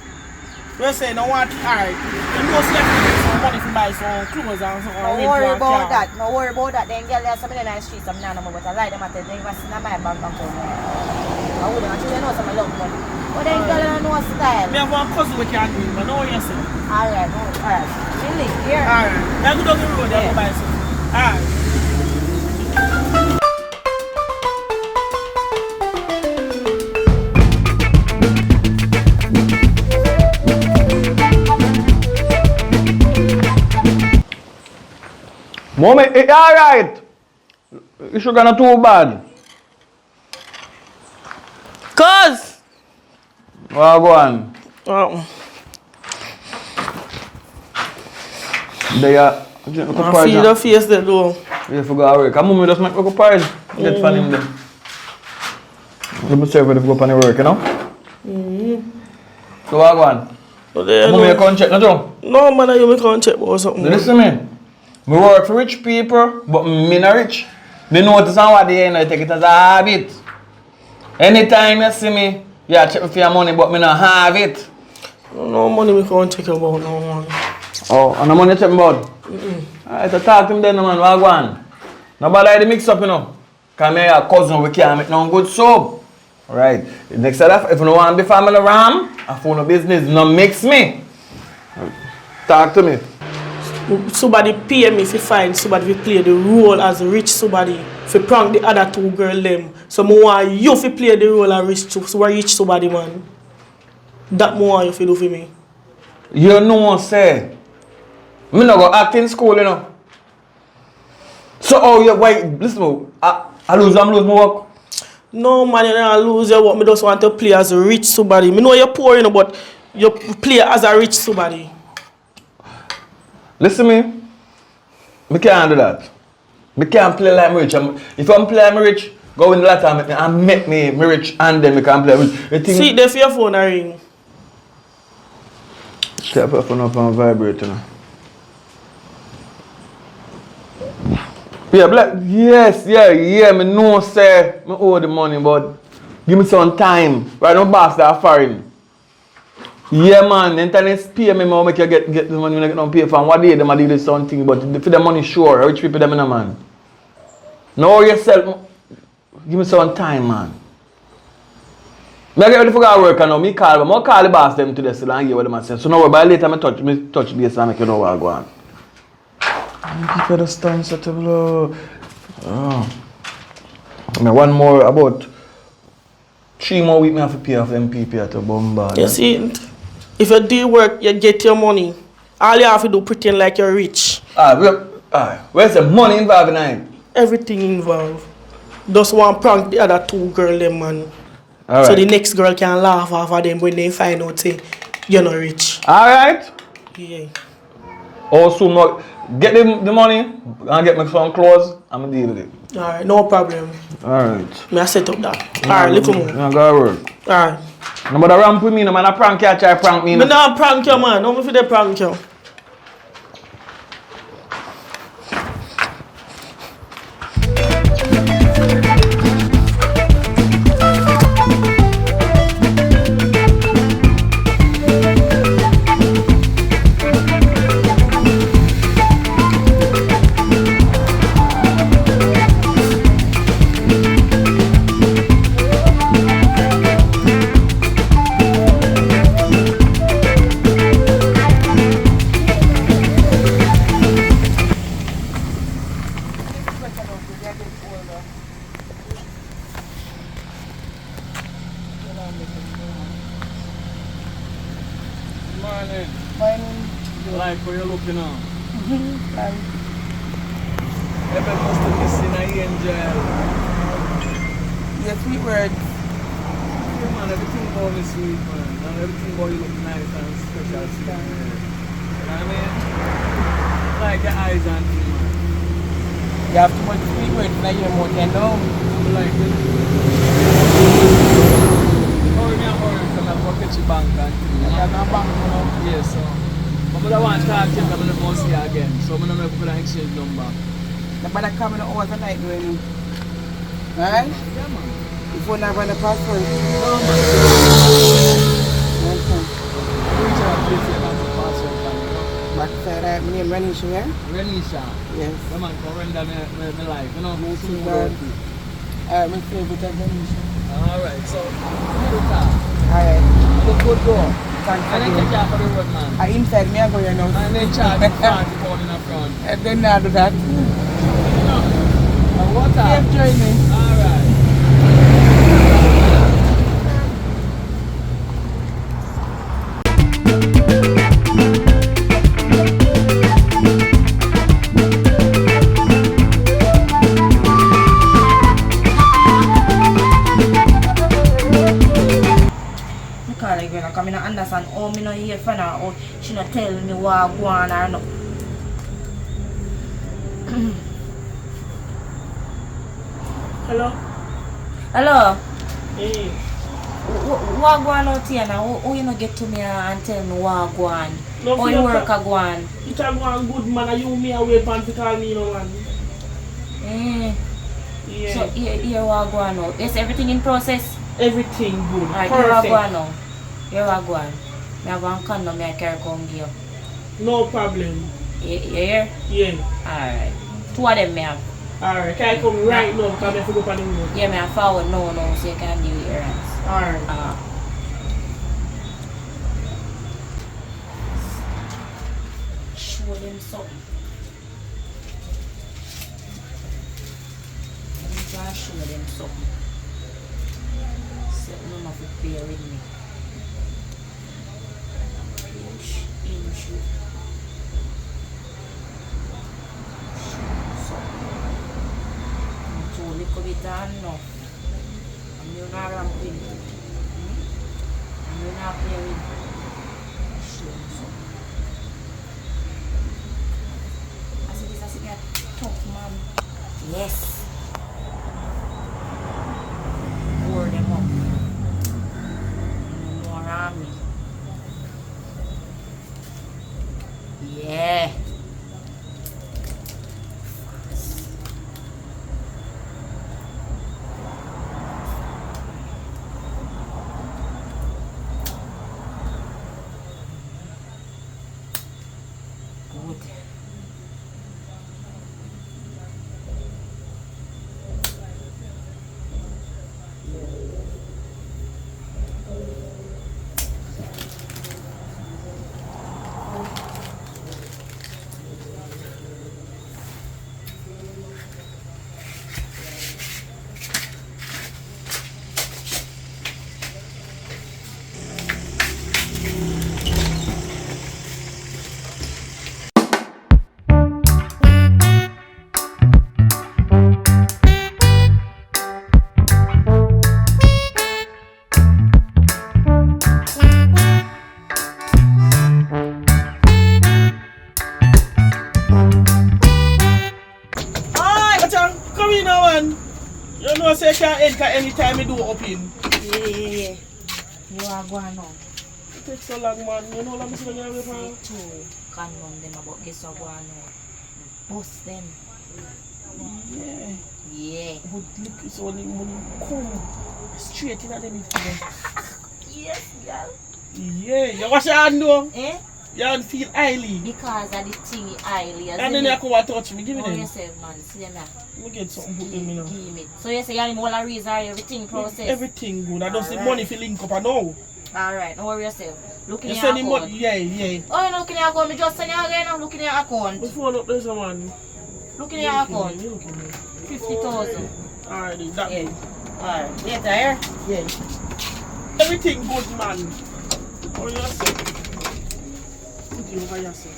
We say no want alright. You know some money to buy some clothes and some. No worry about that. No worry about that. Then girl there's something in the streets, I'm not but I like them at the they was in my bank account. I wouldn't actually know some love money. But then girl don't know style. Me have one cousin we can do, but know what you say. Alright. Really? Here. Alright. Then go down the road, then go buy some. Alright. Mommy, alright. You sugar not too bad. Cuz! Well, go on. They are. I feel the face there though. We have to go to work. And mommy just make me go party. Get for him then. Let me serve it if you go on the work, you know? So what go on? Mommy, you can't check, no Joe? No man, you can't check or something. Listen me. Me work for rich people, but me not rich. They notice on what they take it as a habit. Anytime you see me, you check me for your money, but me not have it. No money we can't check about, no money. Oh, and the money you check about? Alright, so talk to him then, man. What go on? Nobody like the mix up, you know. Because me a cousin, we can't make no good soap. Alright. Next time, if you don't want to be family ram, I phone no business, no mix me. Talk to me. Somebody pay me if you find somebody to play the role as a rich somebody. If you prank the other two girl them. So I want you to play the role as rich somebody, man. That more you feel do for me. You know say. Me not go act in school, you know. So oh yeah, wait, listen, I lose my work. No man, you don't lose your work. Me just want to play as a rich somebody. Me know you're poor, you know, but you play as a rich somebody. Listen me can't do that. Me can't play like me rich. If I'm playing me rich, go in the latter and make me rich and then me can play rich. See, they for your phone ring. Take your phone up and vibrate, you know. Yeah, black. Yes, yeah, me know say me owe the money, but give me some time. Right now, boss that foreign. Yeah, man, internet pay me, man, make you get the money when I get no pay for. And what day them a do this something, but for the money, sure, rich people them in a man. Know yourself, give me some time, man. I get ready for go work and now, me call the boss them today, so I hear what them say. So now, by later, me touch base and make you know what I go on. People just stand so to blow. Oh. One more, about 3 more weeks I have to pay off them people at the bombard. You see, if you do work, you get your money. All you have to do pretend like you're rich. Where's the money involved in it? Everything involved. Just want prank the other two girls, them man. All so right. the next girl can laugh off of them when they find out say you're not rich. Alright. Yeah. Also, no, get the money and get me some clothes. I'm gonna deal with it. Alright, no problem. Alright. May I set up that? Alright, look at me. I'm gonna work. Alright. No matter ramp with me, no man, I prank you, I try prank me. Me not prank you, man. No, me for the prank you. Morning. Morning. Like where you looking on? Like. Ever must have missing an angel. Yes, sweet words. Yeah, man, everything about me sweet, man. And everything about you look nice and special. Sweet, man. You know what I mean? Like your eyes and things, man. You have too much sweet words in your mouth, you know? I'm like it. Hurry me and hurry because I'm going to catch a bank and things. You have no bank, you know? Yes, so. But I want to talk to him because I don't want to see you again. So I'm going to make an exchange number. Nobody coming overnight doing it. Alright? Yeah, man. Before I run the passport. No, man. Okay. Reach out to you about the password, man. Backside, my name Renisha, yeah? Renisha. Yes. The man can render my life, you know? Me too, Super God. dirty. My favorite is Renisha. Alright, so, you talk. Alright. Look good door. Thanks I didn't again. get you for the road, man. I inside me, I go here now. And they charge you 40 pounds in the front. And then I do that. And what up? Safe journey. Alright. Because I don't understand how I not hear from her or she not tell me what I go on or no. Hello? Hello? Hey. What go on out here now? Who you not get to me and tell me what go on? No, How you work a go on? It a go on good man, and you me a wait for to call me no man. Yeah. So here what go on now? Is everything in process? Everything good. Alright, Perfect. here what go on now? Here what go on? Me have one condom me I carry come give you. No problem. You hear? Yeah. Alright. 2 of them me have. Alright, can I come right now because I have to go on the road? Yeah, me I forward no so you can do your errands. Alright. Show them something. I'm trying to show them something. Something not to play with me. Inch. So little bit enough. I'm not ramping. I'm not playing. Show them something. I said get tough man. Yes. Pour them up. More army. Yeah. Good. Come in now, man. You know, say you can enter anytime you do open. Yeah. You are going on. It takes so long, man. You know, let me see when you're Say two condom them about guess what going on. Bust them. Yeah. Yeah. But look, it's only money come straight in at them. Yes, girl. Yeah. You wash your hand though? Eh? You hand feel highly. Because of the thing highly. And then you come and touch me. Give me them. them. Yourself, man. See them now. Let me get something put them in now. Give me. So you say you have all the reason everything process? Everything good. I don't see Alright. money for link up and now. Alright, don't worry yourself. Look in You your send account. him money. Yeah. Oh, you look in your account. Me just send you again. Look in your account. Before up there's a man. Look in your account. You look at me. 50,000. Alright, that Yeah. good. Alright. Later, here? Yeah. Everything good, man. Or yourself. Put it over yourself.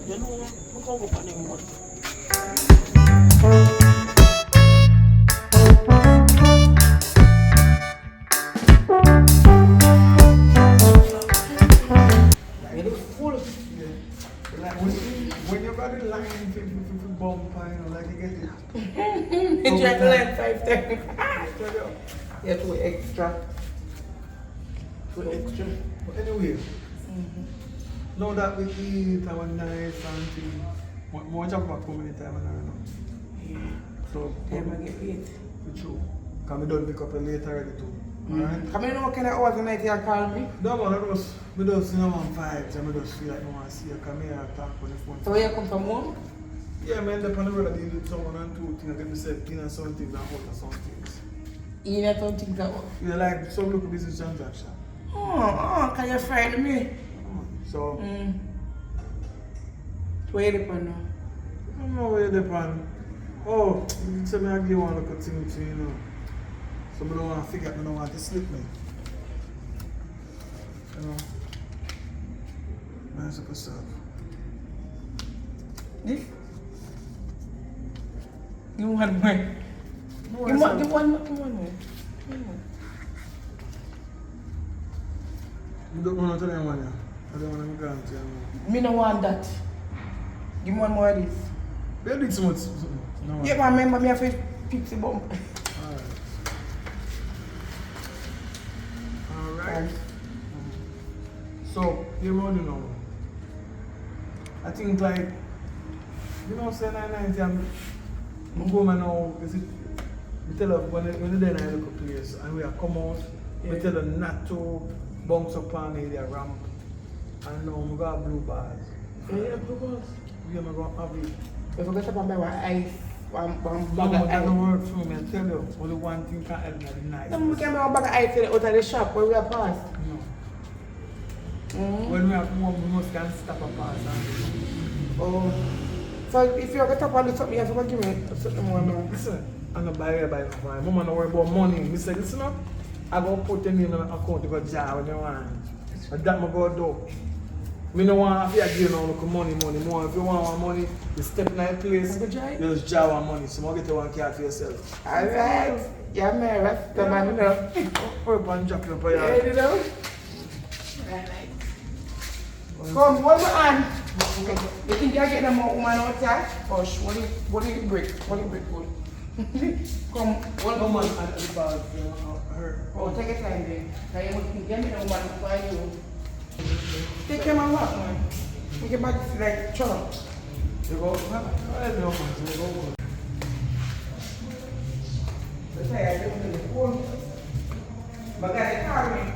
You know what? Look how go on them money. It looks full. Yeah. Like when you got the line for bumper, you know, like you get it. You try to learn 5 times. Yeah, 2 extra. 2 extra. But anyway, now that we eat our nice and thing, more jump back home anytime and I know. Yeah. So, Time I get paid. for true. Can we don't pick up a later already too. Alright? How many more kind of hours a night you call me? No man, I just you know one vibes and I just feel like I want to see you come here and talk on the phone. So where you come from home? Yeah man, the on the road I deal with someone and two things, I get myself in and some things and out of some things. You know some things that Yeah, like some local business transaction. can you friend me? So Where you depend now? I don't know where they pan. Oh, you tell me I give one look at things, you know. So I don't want to figure out, I don't want to slip me. You know. Nice up yourself. This? Give me 1 more. No, Give I said- me 1 more. Give me 1 more. You don't want to tell anyone, yeah? I don't want to go and tell you. Me no want that. Give me 1 more of this. They did so much. No, Yeah, but remember me have to fix the bump. price. So, you know. I think like, you know, say 990, I'm going now, is it, we tell her when they're in a local place and we are come out, we tell them not to bounce up on the ramp. And now we got blue bars. Yeah, blue bars. We are going to have it. If I get up on my ice, one No, bag of that ice. don't work for me, I tell you. Only one thing can help me, the night. No, we can buy one bag of ice out of the shop where we are past. No. Mm. When we are home, we must can stop a pass. Oh. So if you get up on the top, you have to give me something more now. Listen, I'm not buy my mama don't worry about money. Me say, listen up, I go put your name in the account to go jar when you want. And that I go do. Me no want to give you no money. More if you want money, you step in a place, you just jar money. So you get one card for yourself. Alright. Yeah, man, that's the man, you know. Or one drop you up here. Yeah, you know. Come, hold my hand. You think you're getting a woman outside? Or what do you break? What do you break good? Come, hold No my man hand. at the bar, her. Oh, take your time then. Now you must get me the woman before you. Take your man up, man. Take your back like chop. You go, where's the woman? You go. Let's say I don't know the phone. But got the car me.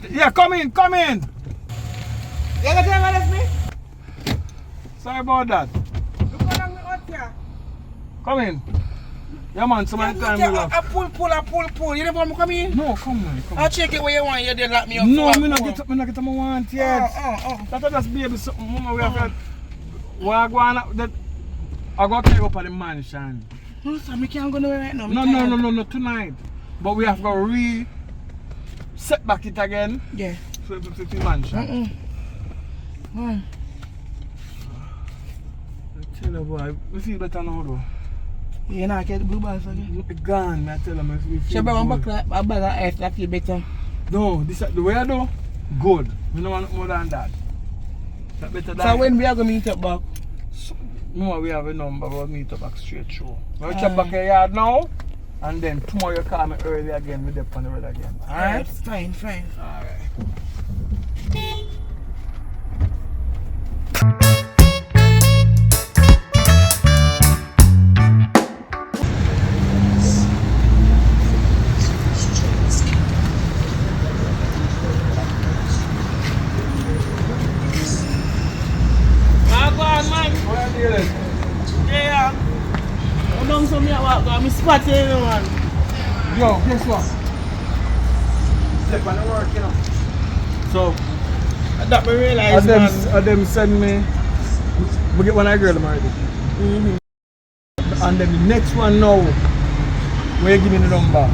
Yeah, come in. You got to me? Sorry about that. Look how long we out here. Come in. Yeah, man, so many times we love. I pull. You never want me come in? No, come on. I'll check it where you want. You didn't lock me up. No, me not get what I want yet. Oh. That's just baby something. Mama, we have got. I go to carry up at the mansion. No, sir, we can't go nowhere right now. No, tonight. But we have to set back it again. Yeah. For the mansion. Man. I tell you, boy, we feel better now, though. You know, I get the blue bars again. It's gone, I tell you, we feel So, but good. a bag of ice that feel better. No, the way I do, good. We don't want more than that. That better than. So, when we are going to meet up back? No, we have a number, we'll meet up back straight through. We'll check back a yard now, and then tomorrow you call me early again, we'll dip on the road again. Alright? Fine. Alright. spot here, you know, man. Yo, guess what? Step on the work, you know. So, That me realize, man. them send me, we get one of girl already. Mm-hmm. And then the next one now, where you give me the number.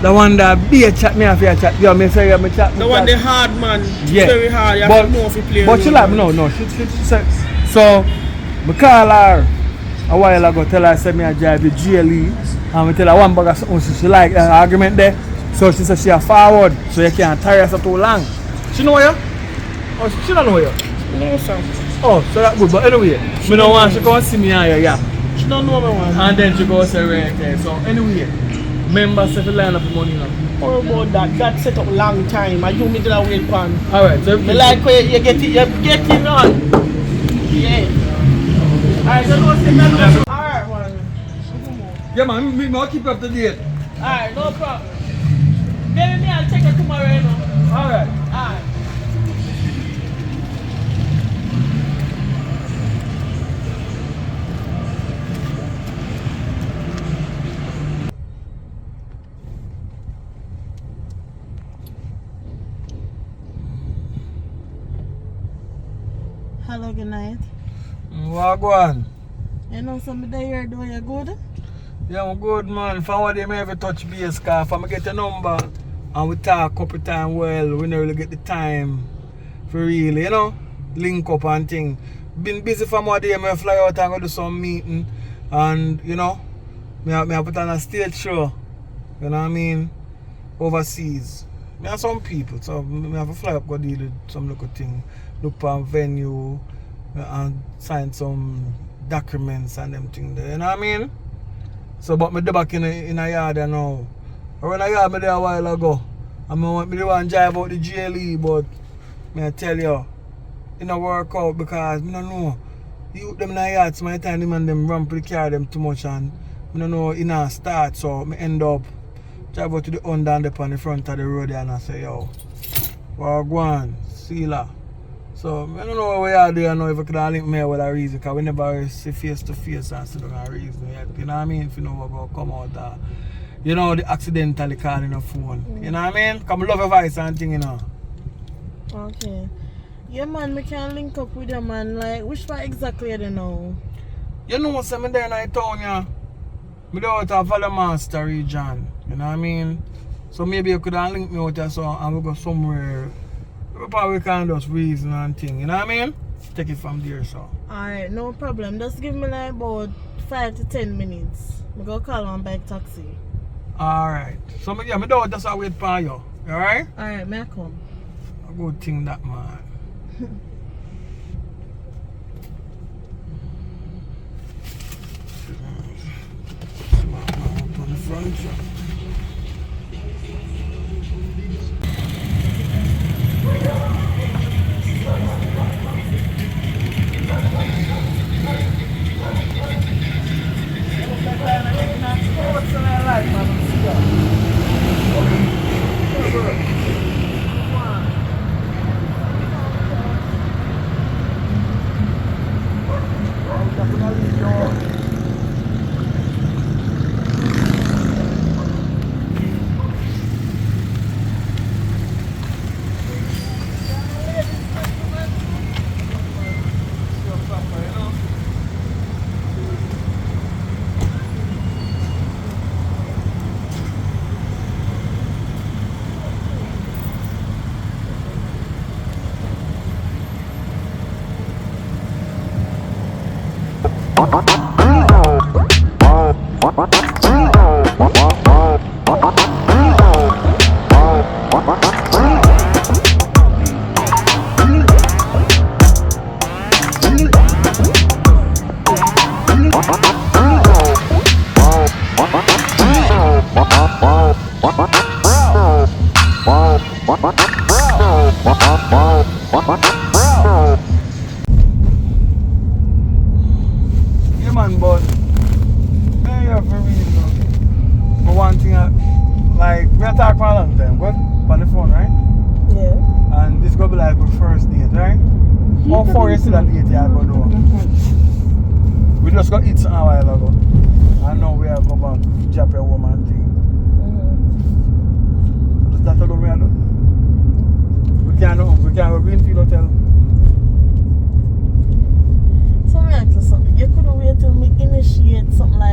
The one that be a chat me after a chat. Yo, me say me chat. The one the hard man. Yeah. Very hard. You have to know if you play. But she like no. She said so. Me call her a while ago. Tell her say me I drive the GLE. And me tell her one bag of something she like argument there. So she said she a forward. So you can't tire her too long. She know you? Oh, she don't know you. No, sir. Oh, so that good. But anyway, me don't want she come see me here. Yeah. She don't know me, man. And then she go say right there. So anyway. Members have to line up the money now. How about that? That set up long time. And you me did a wait pan. Alright, so me like where you get it on. Yeah. Alright, so don't say that. Alright, man. Yeah, man, I'll keep you up to date. Alright, no problem. Then me I'll check it tomorrow, you know. Alright. Alright. Hello, good night. What go on? You know somebody here doing you good? Yeah, I'm good, man. For one day, I ever touch base, cause if I get a number and we talk a couple times, well, we never really get the time for really, you know, link up and thing. Been busy for one day, I fly out and go do some meeting, and you know, I put on a stage show, you know what I mean, overseas. I have some people, so I have to fly up, go deal with some little thing, look for a venue, and sign some documents and them things there, you know what I mean? So, but me back in a yard now. I run a yard me there a while ago. And I want to drive out the GLE, but I tell you, it don't work out because I don't know. You them in a yard, so my time them and them ramp the car them too much, and I don't know it not start, so I end up drive out to the under and up on the front of the road and I say, yo, we're going, see la. So I don't know what we are doing now if I could link me with a reason, because we never see face to face and still don't reason yet. You know what I mean? If you know what's going to come out there. You know, the accidentally calling a phone. You know what I mean? Come love your voice and thing, you know. Okay. Yeah, man, we can link up with you, man. Like, which part exactly I don't know? You know what's I'm there in the town, yeah? I do out of Valamaster region. You know what I mean? So maybe you could link me out there so and we go somewhere. We probably can just reason and thing. You know what I mean? Take it from there, so. Alright, no problem. Just give me like about 5 to 10 minutes. I'm going to call one bike taxi. Alright. So I don't just wait for you. Alright? Alright, may I come? A good thing that, man. On the front,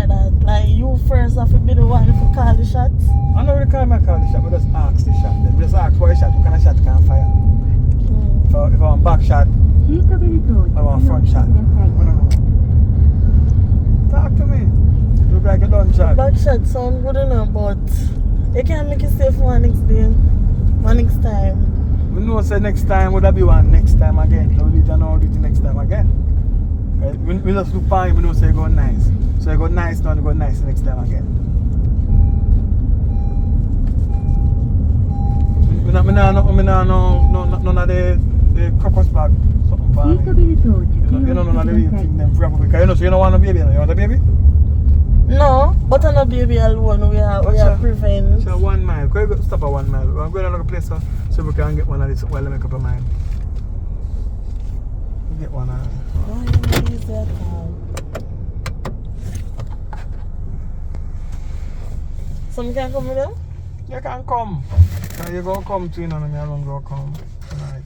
that. Like, you first have to be the one to call the shots. I don't really call the shot, but just ask the shot. Then we just ask for a shot, what kind of shot can fire? If I want back shot, I want front shot. Talk to me. Look like a done shot. Back shot sound good enough, but you can't make it safe for one next day. One next time. We know say next time would that be one next time again. So we don't know do it next time again. Right? We just look fine, we know say it go nice. So it go nice now, it go nice next time again. We not none of the crocus bag something for me. You know none of the real thing them for because you know so you don't want a baby, you want a baby? No, but I'm not baby alone. We are prevent. So 1 mile. Go stop at 1 mile. We're going to another place so we can get one of this while I make up a mind. Get one of them. Some can come with them? You can come. You're going to come too, and I'm going to come tonight.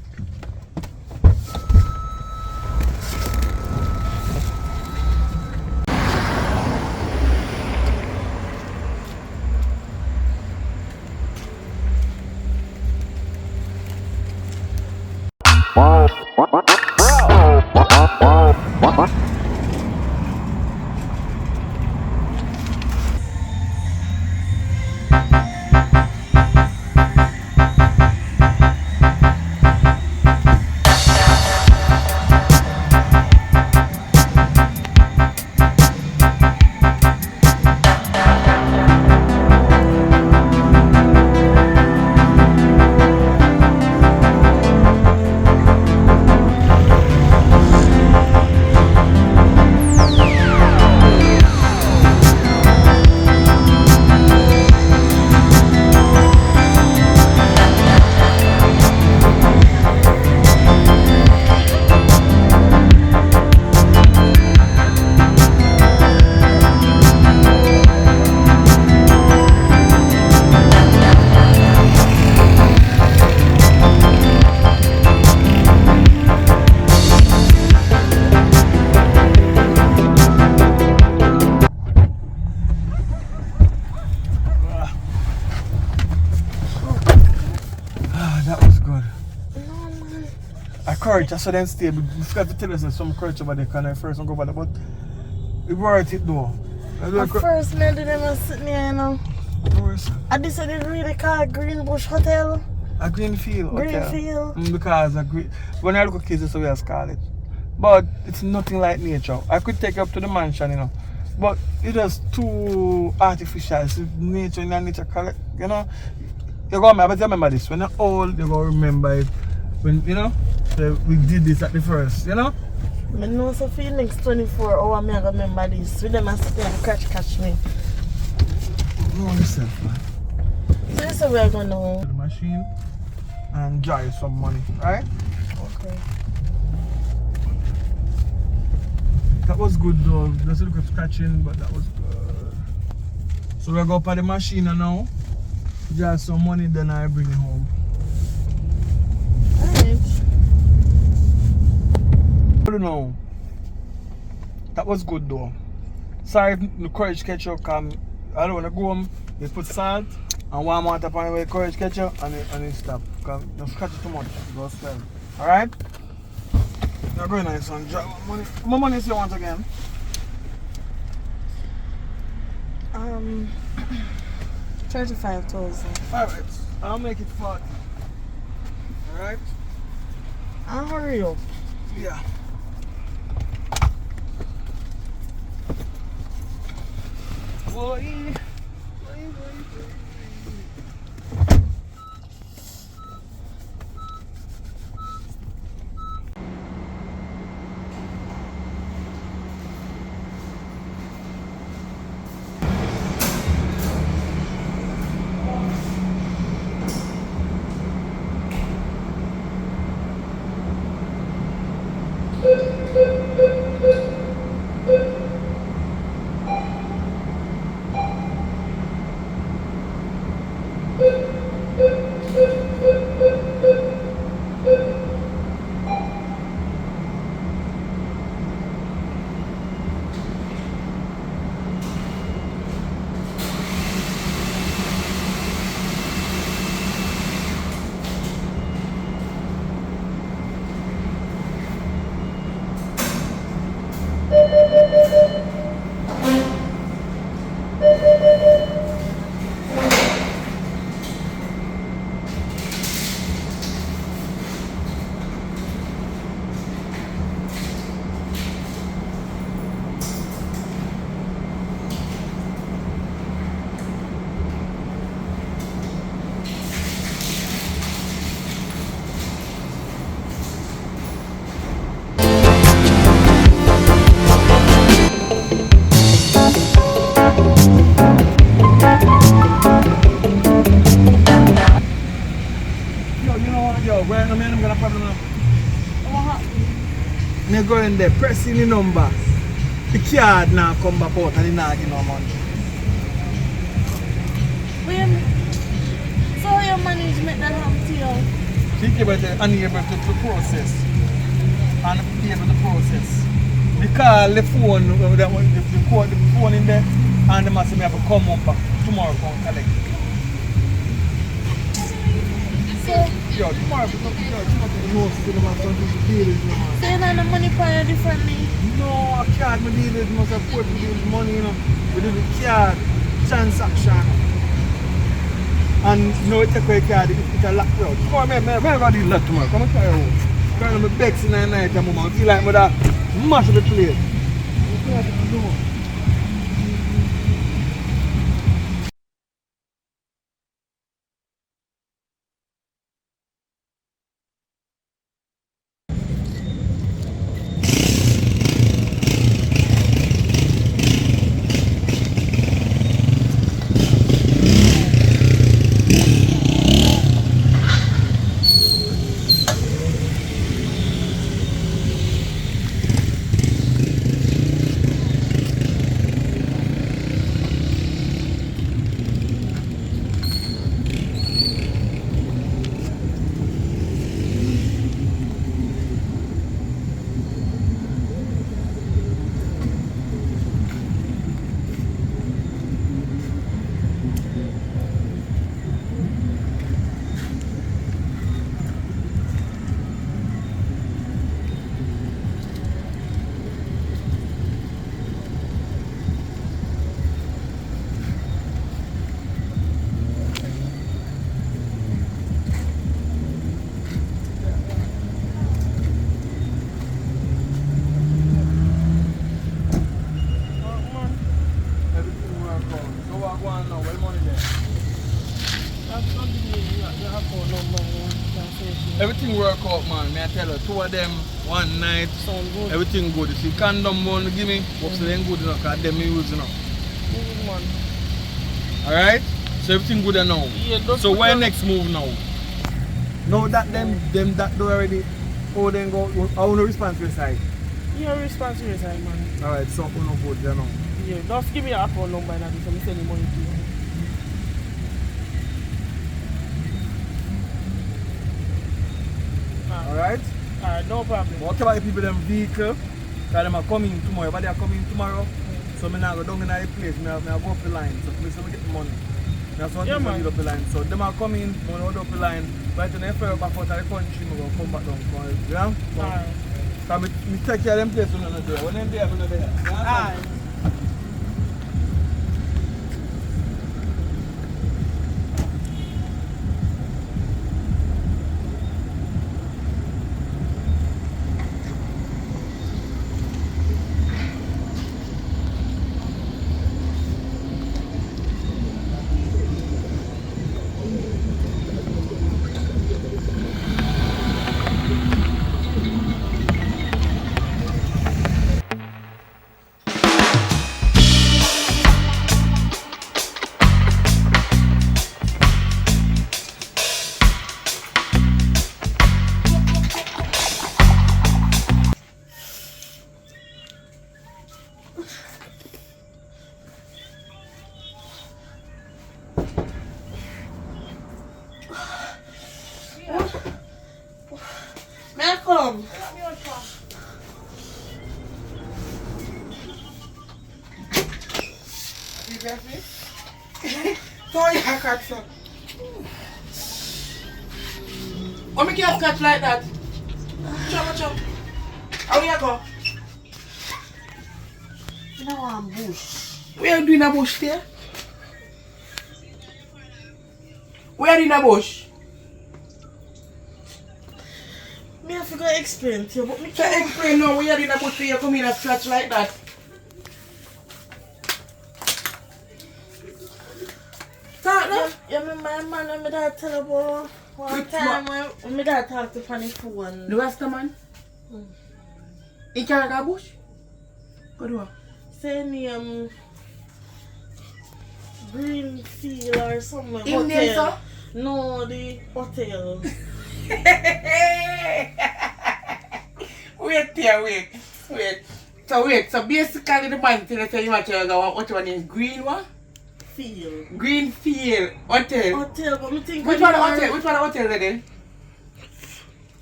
Courage, I saw them stay. We forgot to tell us there's some courage over there. Can I first go over there? But it worth it though. At first, me didn't even sit there, you know. I decided to really call Greenbush Hotel. A Greenfield Hotel. Greenfield. Because when I look at kids, that's what we call it. But it's nothing like nature. I could take you up to the mansion, you know. But it is too artificial. It's nature in nature, correct? You know. You go, I remember this. When you're old, you go remember it. When, you know. So we did this at the first, you know? I know so for the next 24 hours, I remember this. With them, I sit there and catch me. Know yourself, man. So this is where we're going to the machine and drive some money, right? Okay. That was good though. There's a little scratching, but that was good. So we're going to the machine now. Drive some money, then I bring it home. Alright. I don't know. That was good though. Sorry if the courage catch up come. I don't want to go home. They put salt and warm water upon the courage catch up and it stop. Because don't scratch it too much. It goes swell. Alright? Now go nice and drop money. How much money do you want again? 35,000. Alright. I'll make it 40. Alright? I'll hurry up. Yeah. Boy. where no man gonna problem now? What happened? Me go in there, pressing the number. The card now come back out and he not give no money. So your management that happen to you? She keep it unable to process. Unable to process. We call the phone, the phone in there, and the master may have to come up back tomorrow for collect. So, yo, tomorrow we come to the house to the master to deal with the man. So you know the money for you differently? No, a card me deal with, must have put deal with money, you know. We do the card transaction. And you know, we take away card, it's a lock out. Come on, man, I'm going to deal that tomorrow. Come and try your house. Because I'm begging in the night, I feel like I'm mash the place. Everything work out, man. May I tell you, two of them, one night, sound good. Everything good. You see, condom one give me, but they ain't good enough, because them me use enough. Good, man. Alright? So everything good now. Yeah, so where next move now? Now that them that do already, oh then go, I want to respond to your side. Yeah, response to your side, man. Alright, so who no good there now? Yeah, just give me your account number and I'll send the money to you. Alright? Alright, no problem. What about the people them vehicle? Because them are coming tomorrow. But they are coming tomorrow. So I now go down in the place. I go up the line. So I get the money. That's one thing I get up the line. So them are coming, I go up the line. But then if I go back out of the country, I go come back down. Yeah? Alright. Because I take care of them place when I'm not there. When I'm there, I'm not there. Alright. Malcolm. You get me? Sorry, I catch up. Why me can't catch like that? Chop. How you go? You know I'm bush. Where you doing a bush there? Where in a bush? Me have to go explain to you, but me So can't. explain now where you in a bush where you come in a scratch like that. Talk now. You remember my man when my dad tell about one time when my dad talked to funny phone. The Rasta man? In Carraga bush? Go do what? Say name Greenfield or something. In there, sir? No, the hotel. Wait here, wait. So basically the man thing that you want to go what one in green one? Field. Green Field Hotel. Hotel, but me think Which one hotel? Which one hotel is it?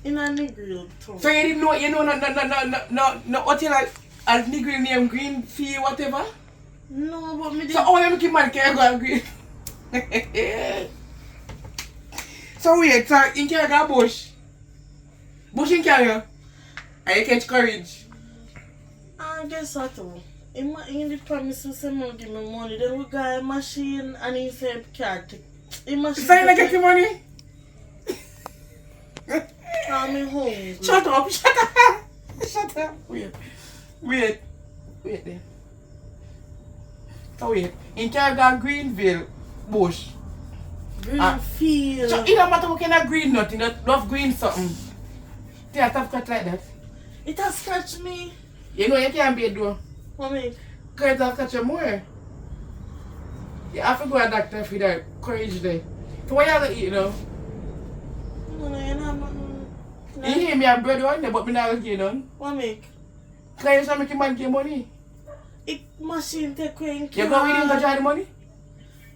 In a Negril town. So you didn't know no hotel as Negril name Green Field whatever? No, but me didn't. So all them keep man can go green. So wait, so in Canada bush. Bush in Canada. And you catch courage. I guess I too. In the promise we say man give me money, then we got a machine and he said can't. So you not get the money? I'm hungry. Shut up. Shut up. Wait then. So wait, in Canada Greenville bush. Green field. So it don't matter what kind of green nothing, love green something. They have to cut like that. It has scratched me. You know you can't be a door. What mean? Because it has cut you more. You have to go to a doctor for that courage there. So what you have to eat now? No, you're not. You hear me have bread on there, but me not going to get none. What make? Because you should make your man get money. It machine take away in You go with him to try the money?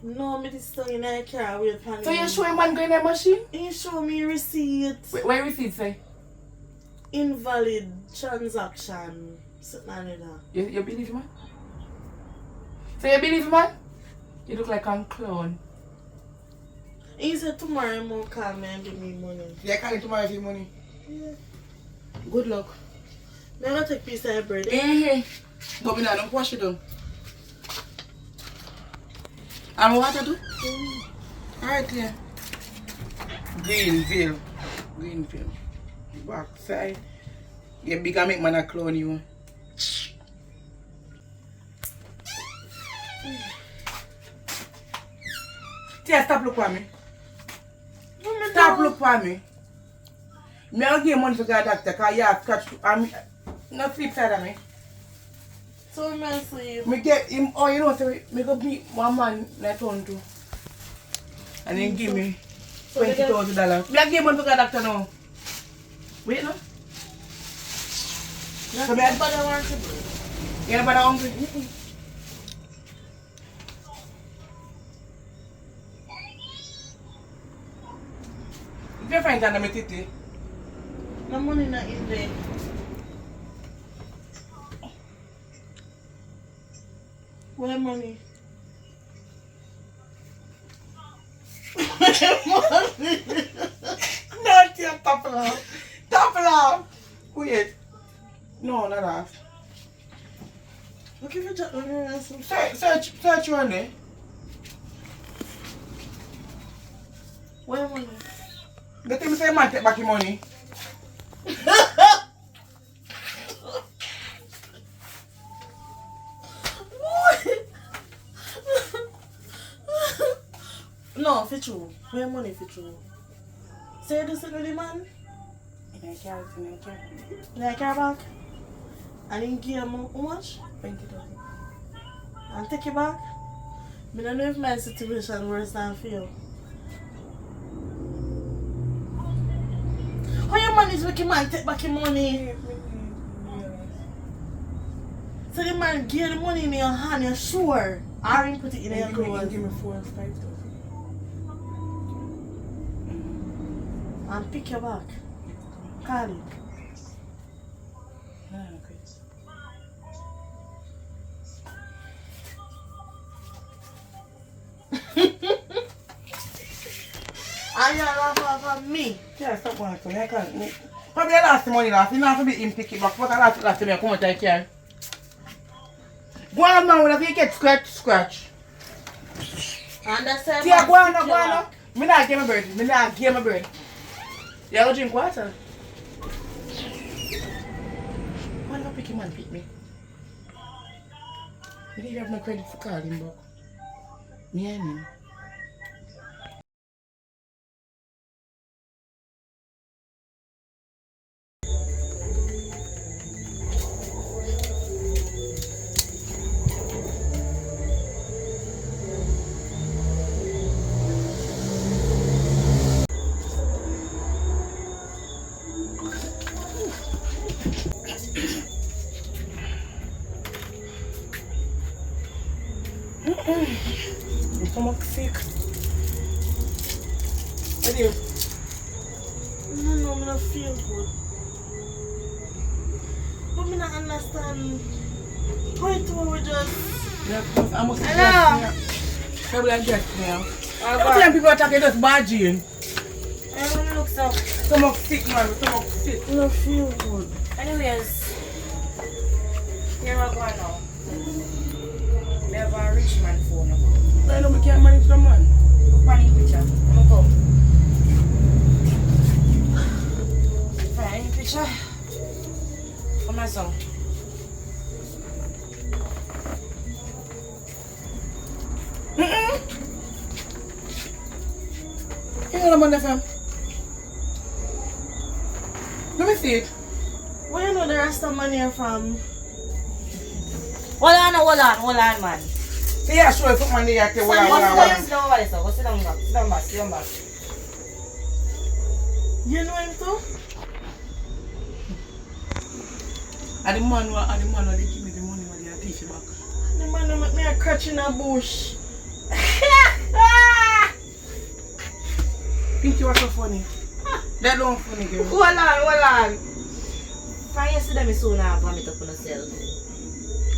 No, me this thing in a car with pan. So you show him man go in that machine? He show me receipt. Where receipt say? Invalid transaction. Something like that. You believe man? So you believe man? You look like a clown. He said tomorrow he will call me and give me money. You call him tomorrow for your money? Yeah. Good luck. I'm going to take a piece of bread. But me not don't wash it down. And what to do? Alright, yeah. Greenville. Backside. You big and make man a clown you. Tia, stop look for me. Stop look for me. Me I'll give money to the doctor because you have scratch. No sleep side of me. So me I sleep. Me get him, oh you know, so me go meet one man like on to. And then give me $20,000. Me I give money to the doctor now. Wait no? So me I bother want to. You bother hungry? If you find that, me titi. My money not in there. Where money? Money. Not your top love. Wait. No, not that. Okay, for Search one there. where money? The thing say man take back your money. No, for true. Where money for true? Say this to the man. In a car. Like her back. And then give him how much? 20,000. And take it back. I don't know if my situation worse than for you. How your man is making man take back your money? So the man give the money in your hand, you're sure? Or him put it in your clothes? Give me 4,000 or 5,000. And pick your back. Call it. And you laugh off of me. Yeah, stop one to me. I can't. Probably I lost the money last. You know have to be him pick it back. But I lost to me. I come out I care. Go on man, whenever you get scratch. And that's it. Yeah, go on. Me not give my bird. You go drink water. Why not pick him and pick me? You didn't have no credit for calling him back. Me and him. My stomach sick. What do you? No, I don't feel good. But I don't understand. Why do we just... Yeah, because I must Hello? Probably I get now. Every time people attack you, just barging. I want to look so. Stomach sick, man. Stomach sick. I don't feel good. Anyways, here I go now. We have a rich man phone now. I know we can't manage the man. Look on the picture. I'm going to go. Right, any picture? For my son. You know the man there from? Let me see it. Where you know the rest of money are from? Hold on, man. See, I show you put money here. Sit down over there, sir. Go sit down back. Sit down back. You know him too? And the man who they give me the money when they teach you back. The man who make me a crutch in a bush. Think you are so funny. That don't funny, girl. Hold on. Can you see them soon now vomit up on yourself?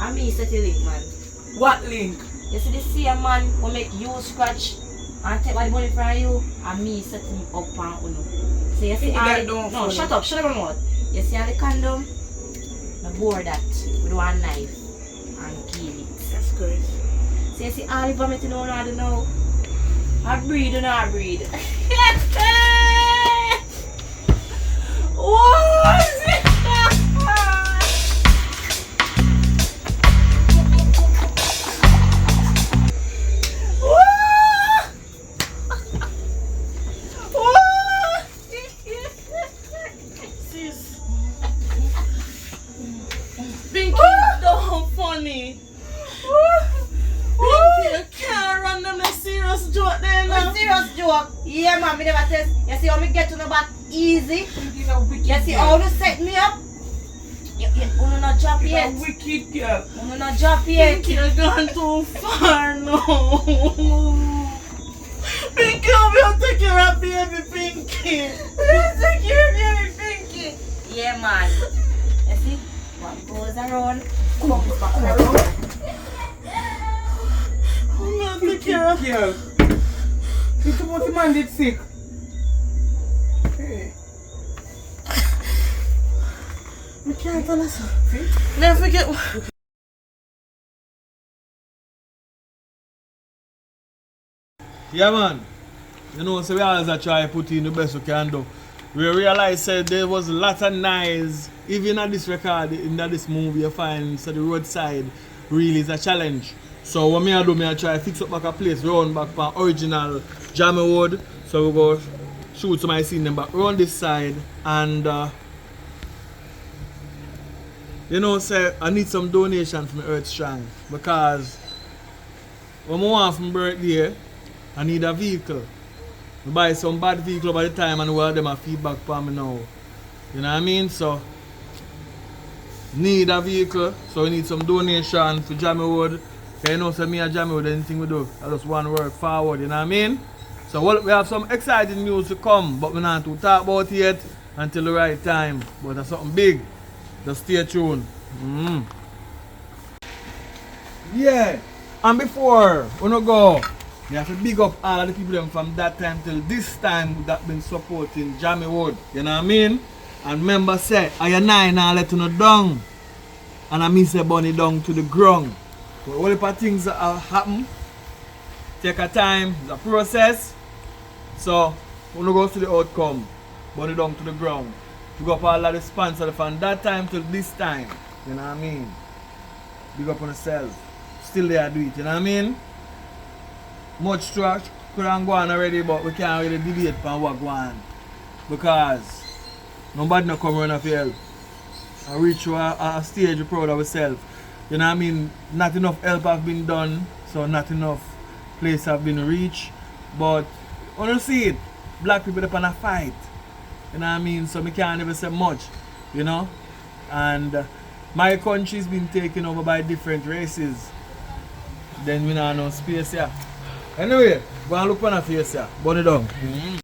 And me set a link, man. What link? You see the same man who make you scratch and take all the money from you, and me set him up on Uno. So you see all the... No, shut up your mouth. You see all the condom? I bore that with one knife and kill it. That's good. So you see all the vomit you know I don't know. I breed or not breed. What is it? Sis. Pinky, don't funny. Pinky, you can't run them a serious joke there now. Serious joke. Yeah, man, me never test. You see how me get to the back easy? You see how you set me up? You not drop yet. You're a wicked girl. You not drop yet. Pinky, you're gone too far now. Pinky, I'm take care of baby Pinky. Take care of baby Pinky. Yeah, man. You see? What goes around, comes back around. I'm gonna take care of Girl. Think about the man did sick. Hey. I can't understand. Never forget. Yeah, man. You know, so we always try to put in the best we can do. We realized there was a lot of noise. Even at this record, in this movie, you find so the roadside really is a challenge. So what I do, I try to fix up back a place, round back for original Jammiwood. So we go shoot some of my scene them back around this side. And you know, say I need some donation from Earth Strong. Because when I want from birthday, I need a vehicle. I buy some bad vehicle by the time and all them a feedback for me now. You know what I mean? So need a vehicle, so we need some donation for Jammiwood. You know, so me and Jammiwood, anything we do, I just want to work forward, you know what I mean? So we have some exciting news to come, but we're not to talk about it yet until the right time. But that's something big. Just stay tuned. Yeah, and before we go, we have to big up all of the people them from that time till this time that been supporting Jammiwood. You know what I mean? And remember say, I and I let you know down. And I mean say bunny down to the ground. But all the things that happen, take a time, it's a process. So we go to the outcome, bunny down to the ground. Big up all of the sponsors from that time till this time. You know what I mean? Big up on yourself. Still there do it, you know what I mean? Much trash could have gone already, but we can't really debate on what go on. Because nobody no come around for help. I reach to a stage proud of ourselves. You know what I mean? Not enough help have been done, so not enough place have been reached. But when you see it, black people up on a fight. You know what I mean? So we can't even say much, you know? And my country's been taken over by different races. then we not no space here. Anyway, go and look on a face here. Burn it down.